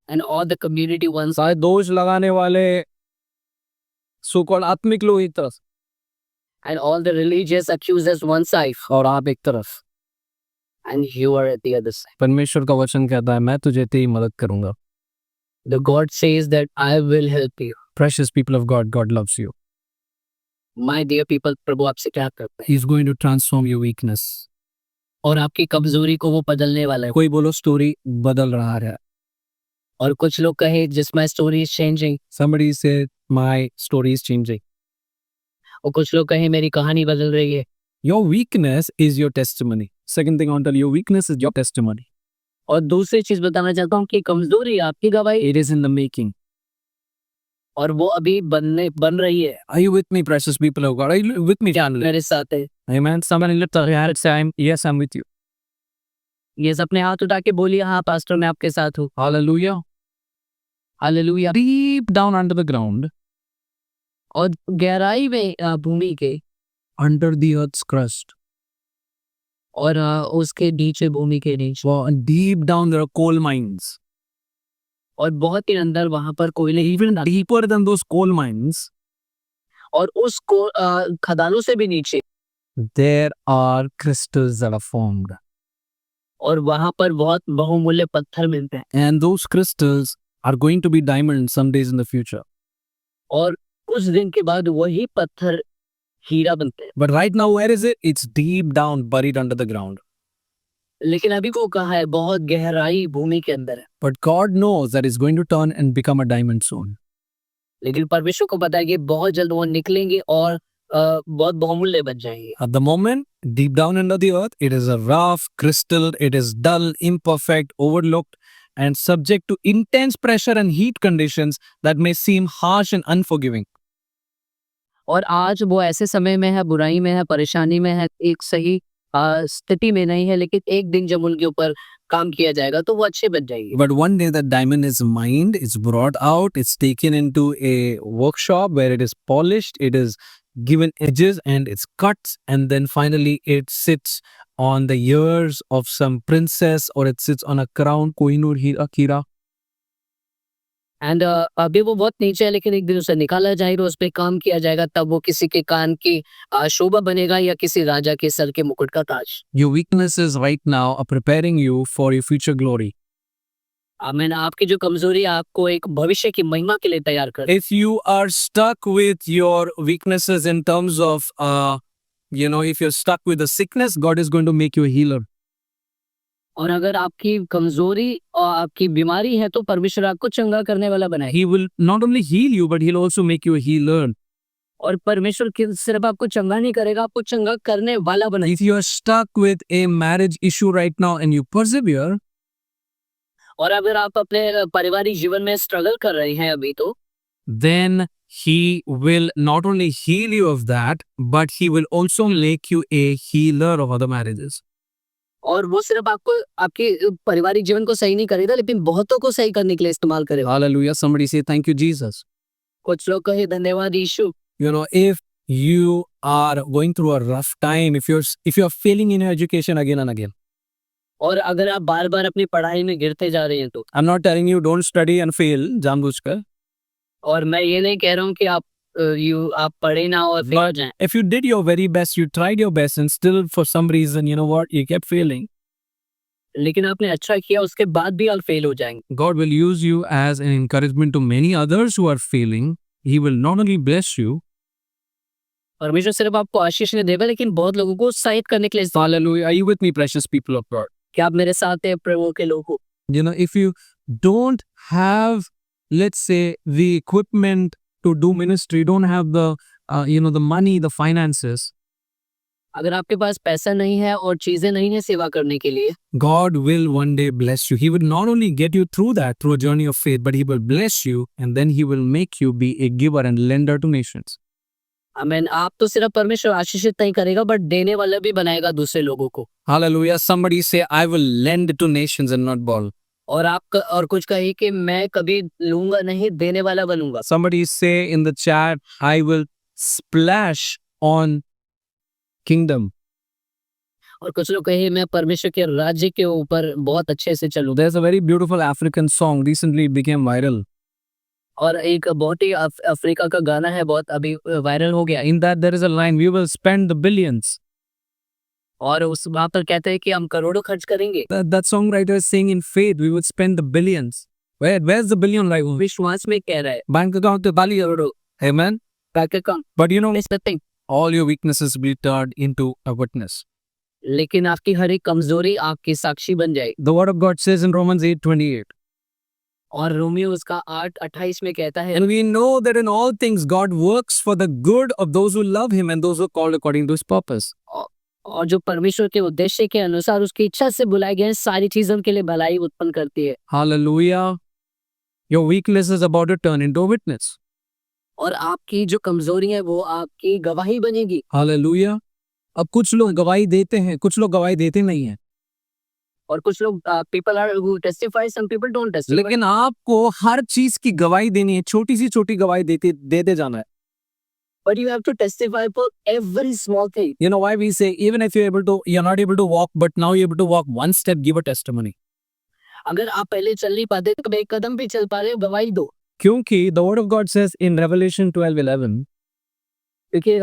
and all the community one side, सारे दोष लगाने वाले so called आत्मिक लोग एक तरफ, and all the religious accusers one side, और आप एक तरफ, and you are at the other side. परमेश्वर का वचन कहता है मैं तुझे तेरी मदद करूंगा. The God says that I will help you. Precious people of God, God loves you. My dear people, प्रभु आपसे क्या करता है? He is going to transform your weakness. और आपकी कमजोरी को वो बदलने वाला है. कोई बोलो स्टोरी बदल रहा है. और कुछ लोग कहे जिस my story is changing. Somebody said my story is changing. और कुछ लोग कहे मेरी कहानी बदल रही है. Your weakness is your testimony. Second thing I want to tell you, your weakness is your testimony. और दूसरी चीज बताना चाहता हूँ कि कमजोरी आपकी गवाही. It is in the making. और वो अभी बन रही है. Are you with me, precious people of God? Are you with me, channel? मेरे साथ है. Amen. Somebody lift up your hand and say, yes, I'm with you. ये अपने हाथ उठा के बोलिए हाँ पास्टर मैं आपके साथ हूँ. Hallelujah. Hallelujah. Deep down under the ground, और गहराई में भूमि के, under the earth's crust, और उसके नीचे भूमि के नीचे, well, deep down there are coal mines. और बहुत ही अंदर वहां पर कोयले even deeper than those coal mines, और उस खदानों से भी नीचे there are crystals that are formed. और वहां पर बहुत बहुमूल्य पत्थर मिलते हैं And those crystals are going to be diamonds some days in the future. और कुछ दिन के बाद वही पत्थर हीरा बनते हैं। But right now, where is it? It's deep down, buried under the ground. लेकिन अभी वो कहाँ है? बहुत गहराई भूमि के अंदर है। But God knows that it's going to turn and become a diamond soon. लेकिन परमेश्वर को पता है कि बहुत जल्द वो निकलेंगे और बहुत बहुमूल्य बन जाएंगे। At the moment, deep down under the earth, it is a rough crystal, it is dull, imperfect, overlooked, and subject to intense pressure and heat conditions that may seem harsh and unforgiving. और आज वो ऐसे समय में है, बुराई में है, परेशानी में है, एक सही स्थिति में नहीं है, लेकिन एक दिन जब उनके ऊपर काम किया जाएगा तो वो अच्छे बन जाएंगे। But one day that diamond is mined, it's brought out, it's taken into a workshop where it is polished, it is given edges and it's cut, and then finally it sits on the ears of some princess or it sits on a crown, Kohinoor Hira. And अभी वो बहुत नीचे है, लेकिन एक दिन उसे निकाला जाएगा, उस पर काम किया जाएगा, तब वो किसी के कान की शोभा बनेगा या किसी राजा के सर के मुकुट का ताज। Your weaknesses right now are preparing you for your future glory. आमीन। आपकी जो कमजोरी है आपको एक भविष्य की महिमा के लिए तैयार कर। If you are stuck with your weaknesses in terms of, if you're stuck with a sickness, God is going to make you a healer. और अगर आपकी कमजोरी और आपकी बीमारी है तो परमेश्वर आपको चंगा करने वाला बनाए। He will not only heal you, but he'll also make you a healer. और परमेश्वर सिर्फ आपको चंगा नहीं करेगा, आपको चंगा करने वाला बनाए। If you are stuck with a marriage issue right now and you persevere, और अगर आप अपने पारिवारिक जीवन में स्ट्रगल कर रहे हैं अभी तो, then he will not only heal you of that, but he will also make you a healer of other marriages. और वो सिर्फ आपको आपके पारिवारिक जीवन को सही नहीं करेगा, लेकिन बहुतों को सही करने के लिए इस्तेमाल करेगा। Hallelujah. Somebody say thank you, Jesus. कुछ लोग कहे धन्यवाद यीशु। If you are going through a rough time, if you're failing in your education again and again, और अगर आप बार बार अपनी पढ़ाई में गिरते जा रहे हैं तो, I'm not telling you don't study and fail, जानबूझकर. और मैं ये नहीं कह रहा हूँ कि आप पढ़े ना और फेल जाएं। If you did your very best, you tried your best, and still for some reason, you kept failing. लेकिन आपने अच्छा किया, उसके बाद भी आप फेल हो जाएंगे। God will use you as an encouragement to many others who are failing. He will not only bless you. परमेश्वर सिर्फ आपको आशीष नहीं देगा, लेकिन बहुत लोगों को उत्साहित करने के लिए। Hallelujah. Are you with me, precious people of God? क्या आप मेरे साथ हैं प्रभु के लोगों? If you don't have, let's say, the equipment to do ministry, don't have the, the money, the finances, अगर आपके पास पैसा नहीं है और चीजें नहीं है सेवा करने के लिए, God will one day bless you. He will not only get you through that, through a journey of faith, but He will bless you, and then He will make you be a giver and lender to nations. आमीन। आप तो सिर्फ परमेश्वर आशीषित नहीं करेगा, but देने वाला भी बनाएगा दूसरे लोगों को। Hallelujah. Somebody say, I will lend to nations and not borrow. और आप और कुछ कहिए कि मैं कभी लूंगा नहीं, देने वाला बनूंगा। Somebody say in the chat, I will splash on kingdom. और कुछ लोग कहिए मैं परमेश्वर के राज्य के ऊपर बहुत अच्छे से चलूं। There's a very beautiful African song. Recently it became viral. और एक बहुत ही अफ्रीका का गाना है, बहुत अभी वायरल हो गया। In that there is a line, we will spend the billions. और उस वहां पर कहते हैं कि हम करोड़ों खर्च करेंगे। That songwriter is saying in faith, we would spend the billions. Where's the billion like? विश्वास में कह रहा है Bank account पे बाली करोड़ों. Amen. Bank account. But nothing. all your weaknesses will be turned into a witness. लेकिन आपकी हर एक कमजोरी आपकी साक्षी बन जाए। The word of God says in Romans 8:28. और रोमियो उसका 8:28 में कहता है, And we know that in all things God works for the good of those who love Him and those who are called according to His purpose. और जो परमेश्वर के उद्देश्य के अनुसार उसकी इच्छा से बुलाए गए सारी चीजों के लिए भलाई उत्पन्न करती है। Hallelujah. Your weakness is about to turn into a witness. और आपकी जो कमजोरी है वो आपकी गवाही बनेगी। Hallelujah. अब कुछ लोग गवाही देते हैं, कुछ लोग गवाही देते नहीं हैं। और कुछ लोग people are who testify, some people don't testify. लेकिन आपको हर चीज की गवाही देनी है, छोटी सी छोटी गवाही देते जाना है। But you have to testify for every small thing. You know why we say even if you're not able to walk, but now you're able to walk one step, give a testimony. अगर आप पहले चल नहीं पाते तो एक कदम भी चल पा रहे हो, गवाही दो। क्योंकि the word of God says in Revelation 12:11, क्योंकि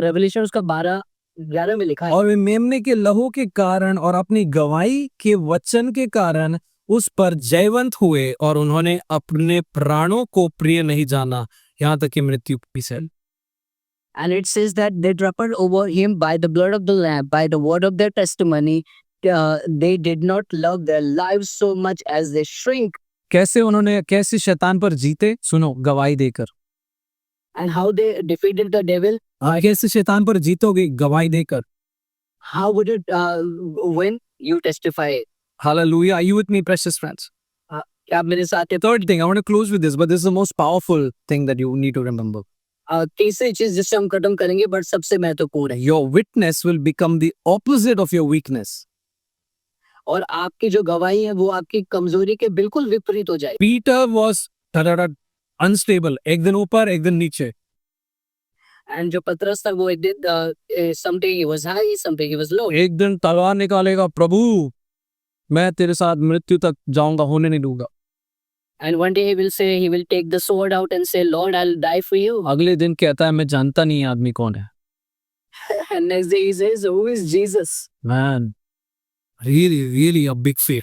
रेवलेशन उसका 12:11 में लिखा है, और वे मेमने के लहू के कारण और अपनी गवाही के वचन के कारण उस पर जयवंत हुए और उन्होंने अपने प्राणों को प्रिय नहीं जाना, यहाँ तक कि मृत्यु भी सहल। and it says that they trampled over him by the blood of the lamb, by the word of their testimony. They did not love their lives so much as they shrink. कैसे शैतान पर जीते? सुनो, गवाही देकर। And how they defeated the devil? कैसे शैतान पर जीतोगे? गवाही देकर। How would it when you testify? Hallelujah. Are you with me, precious friends? क्या आप मेरे साथ हैं? Third thing, I want to close with this, but this is the most powerful thing that you need to remember. तीसरी चीज जिससे हम खत्म करेंगे बट सबसे महत्वपूर्ण है, Your witness will become the opposite of your weakness. और आपकी जो गवाही है वो आपकी कमजोरी के बिल्कुल विपरीत हो जाए। Peter was unstable, एक दिन ऊपर एक दिन नीचे। एंड जो पतरस था वो एक दिन someday he was high, someday he was low. एक दिन तलवार निकालेगा, प्रभु मैं तेरे साथ मृत्यु तक जाऊंगा, होने नहीं दूंगा। And one day he will say, he will take the sword out and say, Lord, I'll die for you. अगले दिन कहता है मैं जानता नहीं ये आदमी कौन है। And next day he says, who is Jesus? Man, really a big fear.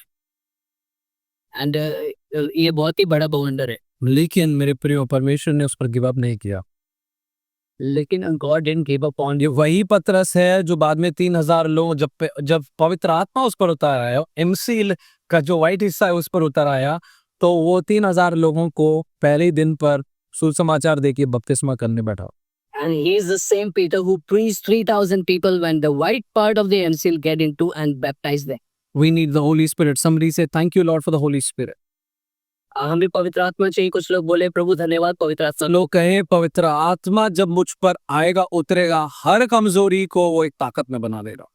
And ये बहुत ही बड़ा बवंडर है। लेकिन मेरे प्रियो, परमेश्वर ने उस पर गिव अप नहीं किया। लेकिन God didn't give up on ये वही पतरस है जो बाद में 3000 लोग जब पवित्र आत्मा उस पर उतर आया, एमसील का जो व्हाइट हिस्सा है उस पर उतर आया, तो वो 3000 लोगों को पहले ही दिन पर सुसमाचार देके बपतिस्मा करने बैठा। And he is the same Peter who preached 3,000 people when the white part of the MCL get into and baptized them. We need the Holy Spirit. Somebody say, thank you Lord for the Holy Spirit. हमें पवित्र आत्मा चाहिए। कुछ लोग बोले प्रभु धन्यवाद पवित्र आत्मा। लोग कहें पवित्र आत्मा जब मुझ पर आएगा, उतरेगा, हर कमजोरी को वो एक ताकत में बना देगा।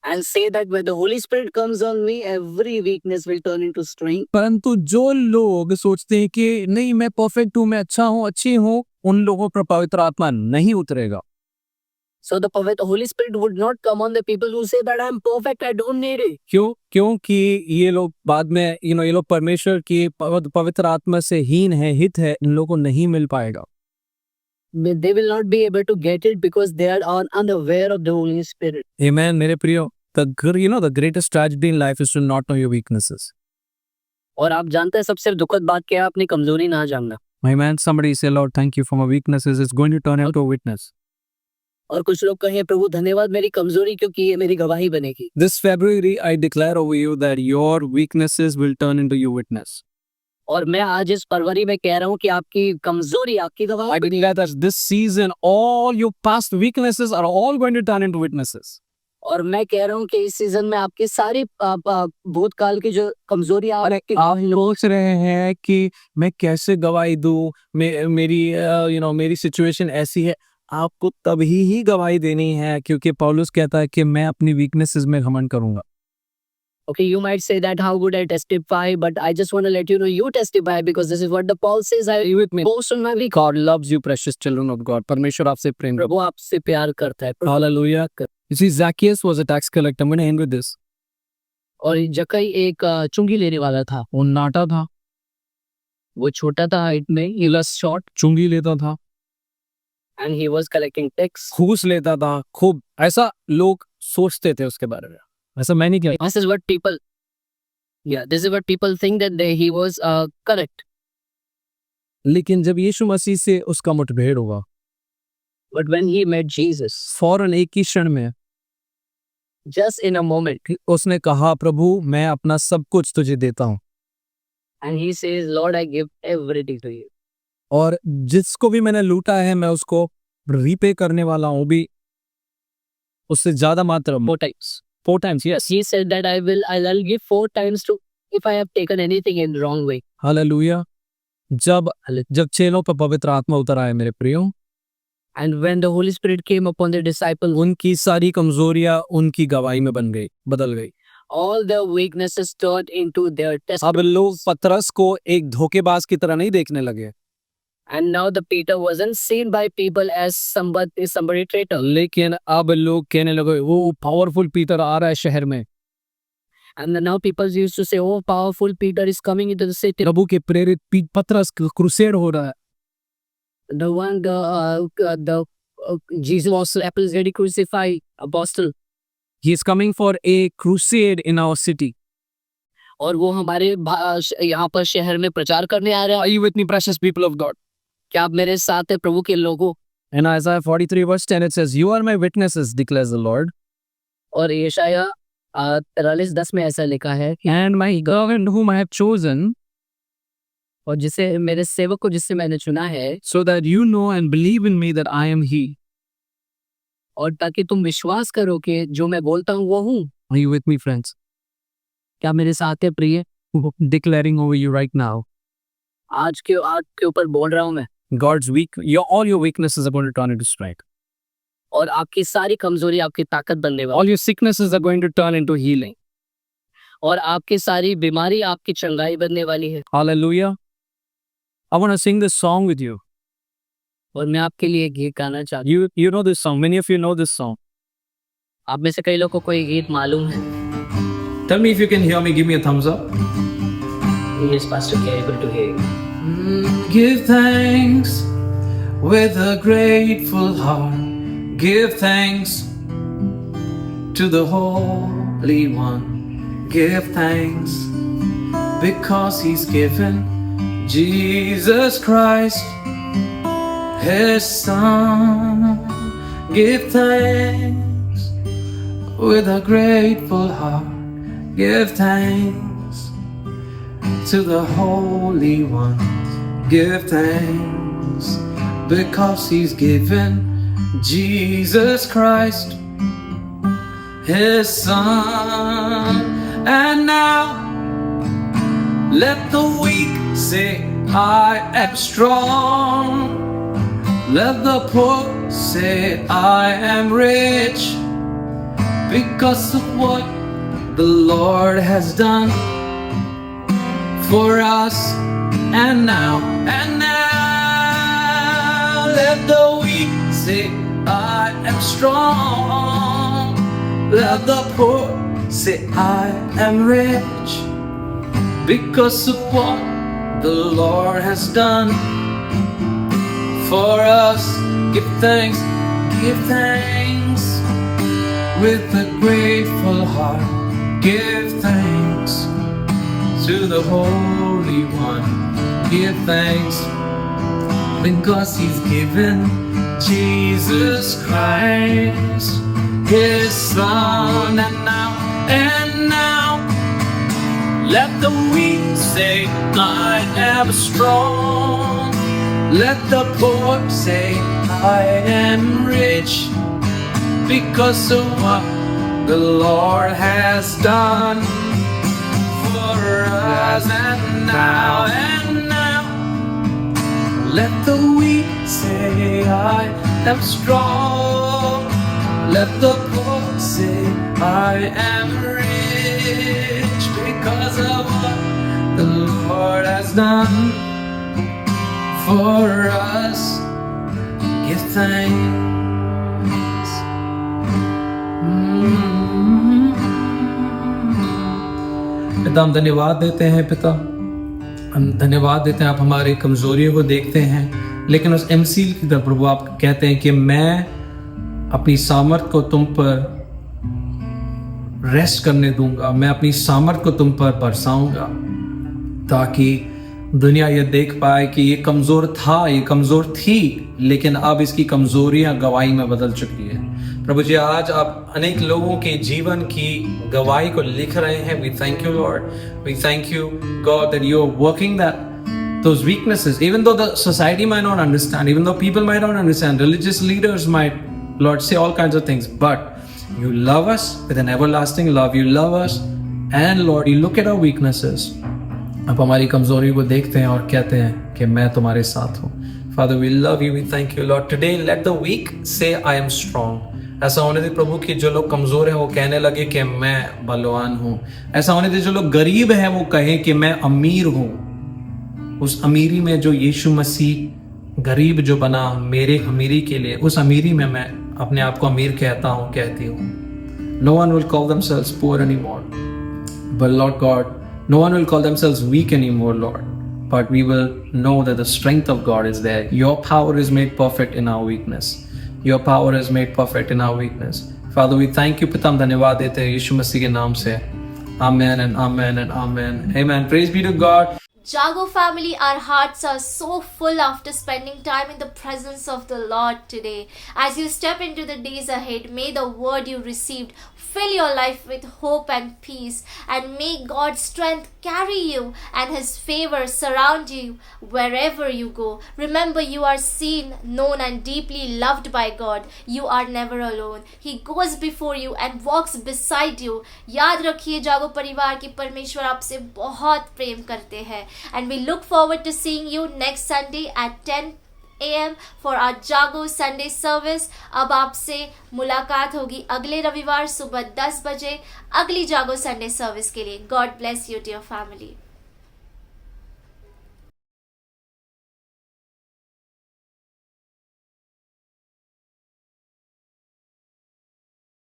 And say that when the Holy Spirit comes on me, every weakness will turn into strength. परंतु जो लोग सोचते हैं कि नहीं मैं परफेक्ट हूँ, मैं अच्छा हूँ, अच्छी हूँ, उन लोगों पर पवित्र आत्मा नहीं उतरेगा। So the Holy Spirit would not come on the people who say that I'm perfect, I don't need it. क्यों? क्योंकि ये लोग बाद में ये लोग परमेश्वर की पवित्र आत्मा से हीन है, हित है, इन लोगों को नहीं मिल पाएगा। They will not be able to get it because they are unaware of the Holy Spirit. Amen, मेरे प्रियो, the greatest tragedy in life is to not know your weaknesses. और आप जानते हैं सबसे दुखद बात क्या है? अपनी कमजोरी ना जानना। My man, somebody say, Lord, thank you for my weaknesses. It's going to turn into a witness. और कुछ लोग कहें प्रभु धन्यवाद मेरी कमजोरी, क्योंकि ये मेरी गवाही बनेगी। This February, I declare over you that your weaknesses will turn into your witness. और मैं आज इस फरवरी में कह रहा हूँ कि आपकी कमजोरी आपकी गवाही। I declare that this season, all your past weaknesses are all going to turn into witnesses. और मैं कह रहा हूँ कि इस सीजन में आपकी सारी भूतकाल की जो कमजोरी आप सोच रहे हैं कि मैं कैसे गवाही दूं, मेरी सिचुएशन ऐसी है, आपको तभी ही गवाही देनी है क्योंकि पौलुस कहता है कि मैं अपनी वीकनेसेस में घमंड करूंगा। Okay, you might say that how would I testify, but I just want to let you know you testify because this is what the Paul says. I with me. Boast on my weak. God loves you, precious children of God. परमेश्वर आपसे प्रेम करता है। प्रभु आपसे प्यार करता है। Hallelujah. You see, Zacchaeus was a tax collector. I'm going to end with this. और जक्कई एक चुंगी लेने वाला था। वो नाटा था, वो छोटा था हाइट में, he was short, चुंगी लेता था, and he was collecting tax. घूस लेता था खूब। ऐसा लोग सोचते थे उसके बारे में, ऐसा मैं नहीं किया। This is what people think that he was correct. लेकिन जब यीशु मसीह से उसका मुठभेड़ हुआ, But when he met Jesus, फौरन एक ही क्षण में just in a moment, उसने कहा प्रभु मैं अपना सब कुछ तुझे देता हूँ। and he says, Lord, I give everything to you. और जिसको भी मैंने लूटा है मैं उसको रीपे करने वाला हूँ, भी उससे ज्यादा मात्रा में। 4 times, yes. He said that I'll give 4 times to if I have taken anything in wrong way. Hallelujah. जब चेलों पर पवित्र आत्मा उतर आए मेरे प्रियो, And when the Holy Spirit came upon the disciples, उनकी सारी कमजोरियां उनकी गवाही में बदल गई। all their weaknesses turned into their अब testimony. लोग पतरस को एक धोखेबाज की तरह नहीं देखने लगे, And now the Peter wasn't seen by people as somebody traitor. लेकिन अब लोग कहने लगे वो पावरफुल पीटर आ रहा है शहर में। And now people used to say, oh, powerful Peter is coming into the city. प्रभु के प्रेरित पतरस क्रूसेड हो रहा है. The one, Jesus was already crucified, apostle. He is coming for a crusade in our city. और वो हमारे यहाँ पर शहर में प्रचार करने आ रहा है. Are you with me, precious people of God? क्या आप मेरे साथ है प्रभु के लोगों? In Isaiah 43 verse 10 it says, "You are my witnesses," declares the Lord. और यशाया 43:10 में ऐसा लिखा है, "And my servant whom I have chosen, और जिसे मेरे सेवक को जिससे मैंने चुना है, so that you know and believe in me that I am He." और ताकि तुम विश्वास करो कि जो मैं बोलता हूँ वो हूँ. Are you with me, friends? क्या मेरे साथ है प्रिय? Declaring over you right now. आज के ऊपर बोल रहा हूँ मैं. All your weaknesses are going to turn into strength. और आपकी सारी कमजोरी आपकी ताकत बनने वाली. All your sicknesses are going to turn into healing. और आपकी सारी बीमारी आपकी चंगाई बनने वाली है. Hallelujah. I want to sing this song with you. और मैं आपके लिए एक गीत गाना चाहता हूँ. You know this song. Many of you know this song. आप में से कई लोगों को कोई गीत मालूम है. Tell me if you can hear me. Give me a thumbs up. Yes, Pastor, able to hear you. Give thanks with a grateful heart. Give thanks to the Holy One. Give thanks because He's given Jesus Christ, His Son. Give thanks with a grateful heart. Give thanks to the Holy One. Give thanks because He's given Jesus Christ, His Son. And now let the weak say, I am strong. Let the poor say, I am rich, because of what the Lord has done for us. And now, let the weak say, I am strong. Let the poor say, I am rich, because of what the Lord has done for us. Give thanks with a grateful heart. Give thanks to the Holy One. Give thanks because He's given Jesus Christ, His Son. And now, let the weak say, I am strong. Let the poor say, I am rich, because of what the Lord has done for us. And now, let the weak say, I am strong. Let the poor say, I am rich, because of what the Lord has done for us. Give thanks. पिता, हम धन्यवाद देते हैं. पिता, हम धन्यवाद देते हैं. आप हमारी कमजोरियों को देखते हैं, लेकिन उस एमसील की तरफ प्रभु आप कहते हैं कि मैं अपनी सामर्थ को तुम पर रेस्ट करने दूंगा. मैं अपनी सामर्थ को तुम पर बरसाऊंगा, ताकि दुनिया ये देख पाए कि ये कमज़ोर था, ये कमज़ोर थी, लेकिन अब इसकी कमज़ोरियां गवाही में बदल चुकी है. प्रभु जी, आज आप अनेक लोगों के जीवन की गवाही को लिख रहे हैं. We thank you Lord. We thank you God that you are working that those weaknesses, even though the society might not understand, even though people might not understand, religious leaders might, Lord, say all kinds of things, but you love us with an everlasting love. You love us, and Lord, you look at our weaknesses. आप हमारी कमजोरी को देखते हैं और कहते हैं कि मैं तुम्हारे साथ हूँ. Father, we love you. We thank you, Lord. Today, let the weak say, I am strong. ऐसा होने दे प्रभु कि जो लोग कमजोर हैं वो कहने लगे कि मैं बलवान हूँ. ऐसा होने दे जो लोग गरीब हैं वो कहें कि मैं अमीर हूँ. उस अमीरी में जो यीशु मसीह गरीब जो बना मेरे अमीरी के लिए, उस अमीरी में मैं अपने आप को अमीर कहता हूँ, कहती हूँ. No one will call themselves poor anymore, But Lord God, no one will call themselves weak anymore, Lord. But we will know that the strength of God is there. Your power is made perfect in our weakness. Your power is made perfect in our weakness. Father, we thank you, पिता हम धन्यवाद देते हैं यीशु मसीह के नाम से. Amen and amen and amen. Amen. Praise be to God. Jago family, our hearts are so full after spending time in the presence of the Lord today. As you step into the days ahead, may the word you received fill your life with hope and peace, and may God's strength carry you and His favor surround you wherever you go. Remember, you are seen, known and deeply loved by God. You are never alone. He goes before you and walks beside you. याद रखिए जागो परिवार की परमेश्वर आपसे बहुत प्रेम करते हैं. And we look forward to seeing you next Sunday at 10 AM for our जागो Sunday service. अब आपसे मुलाकात होगी अगले रविवार सुबह 10 बजे अगली जागो Sunday service के लिए. God bless you, dear family.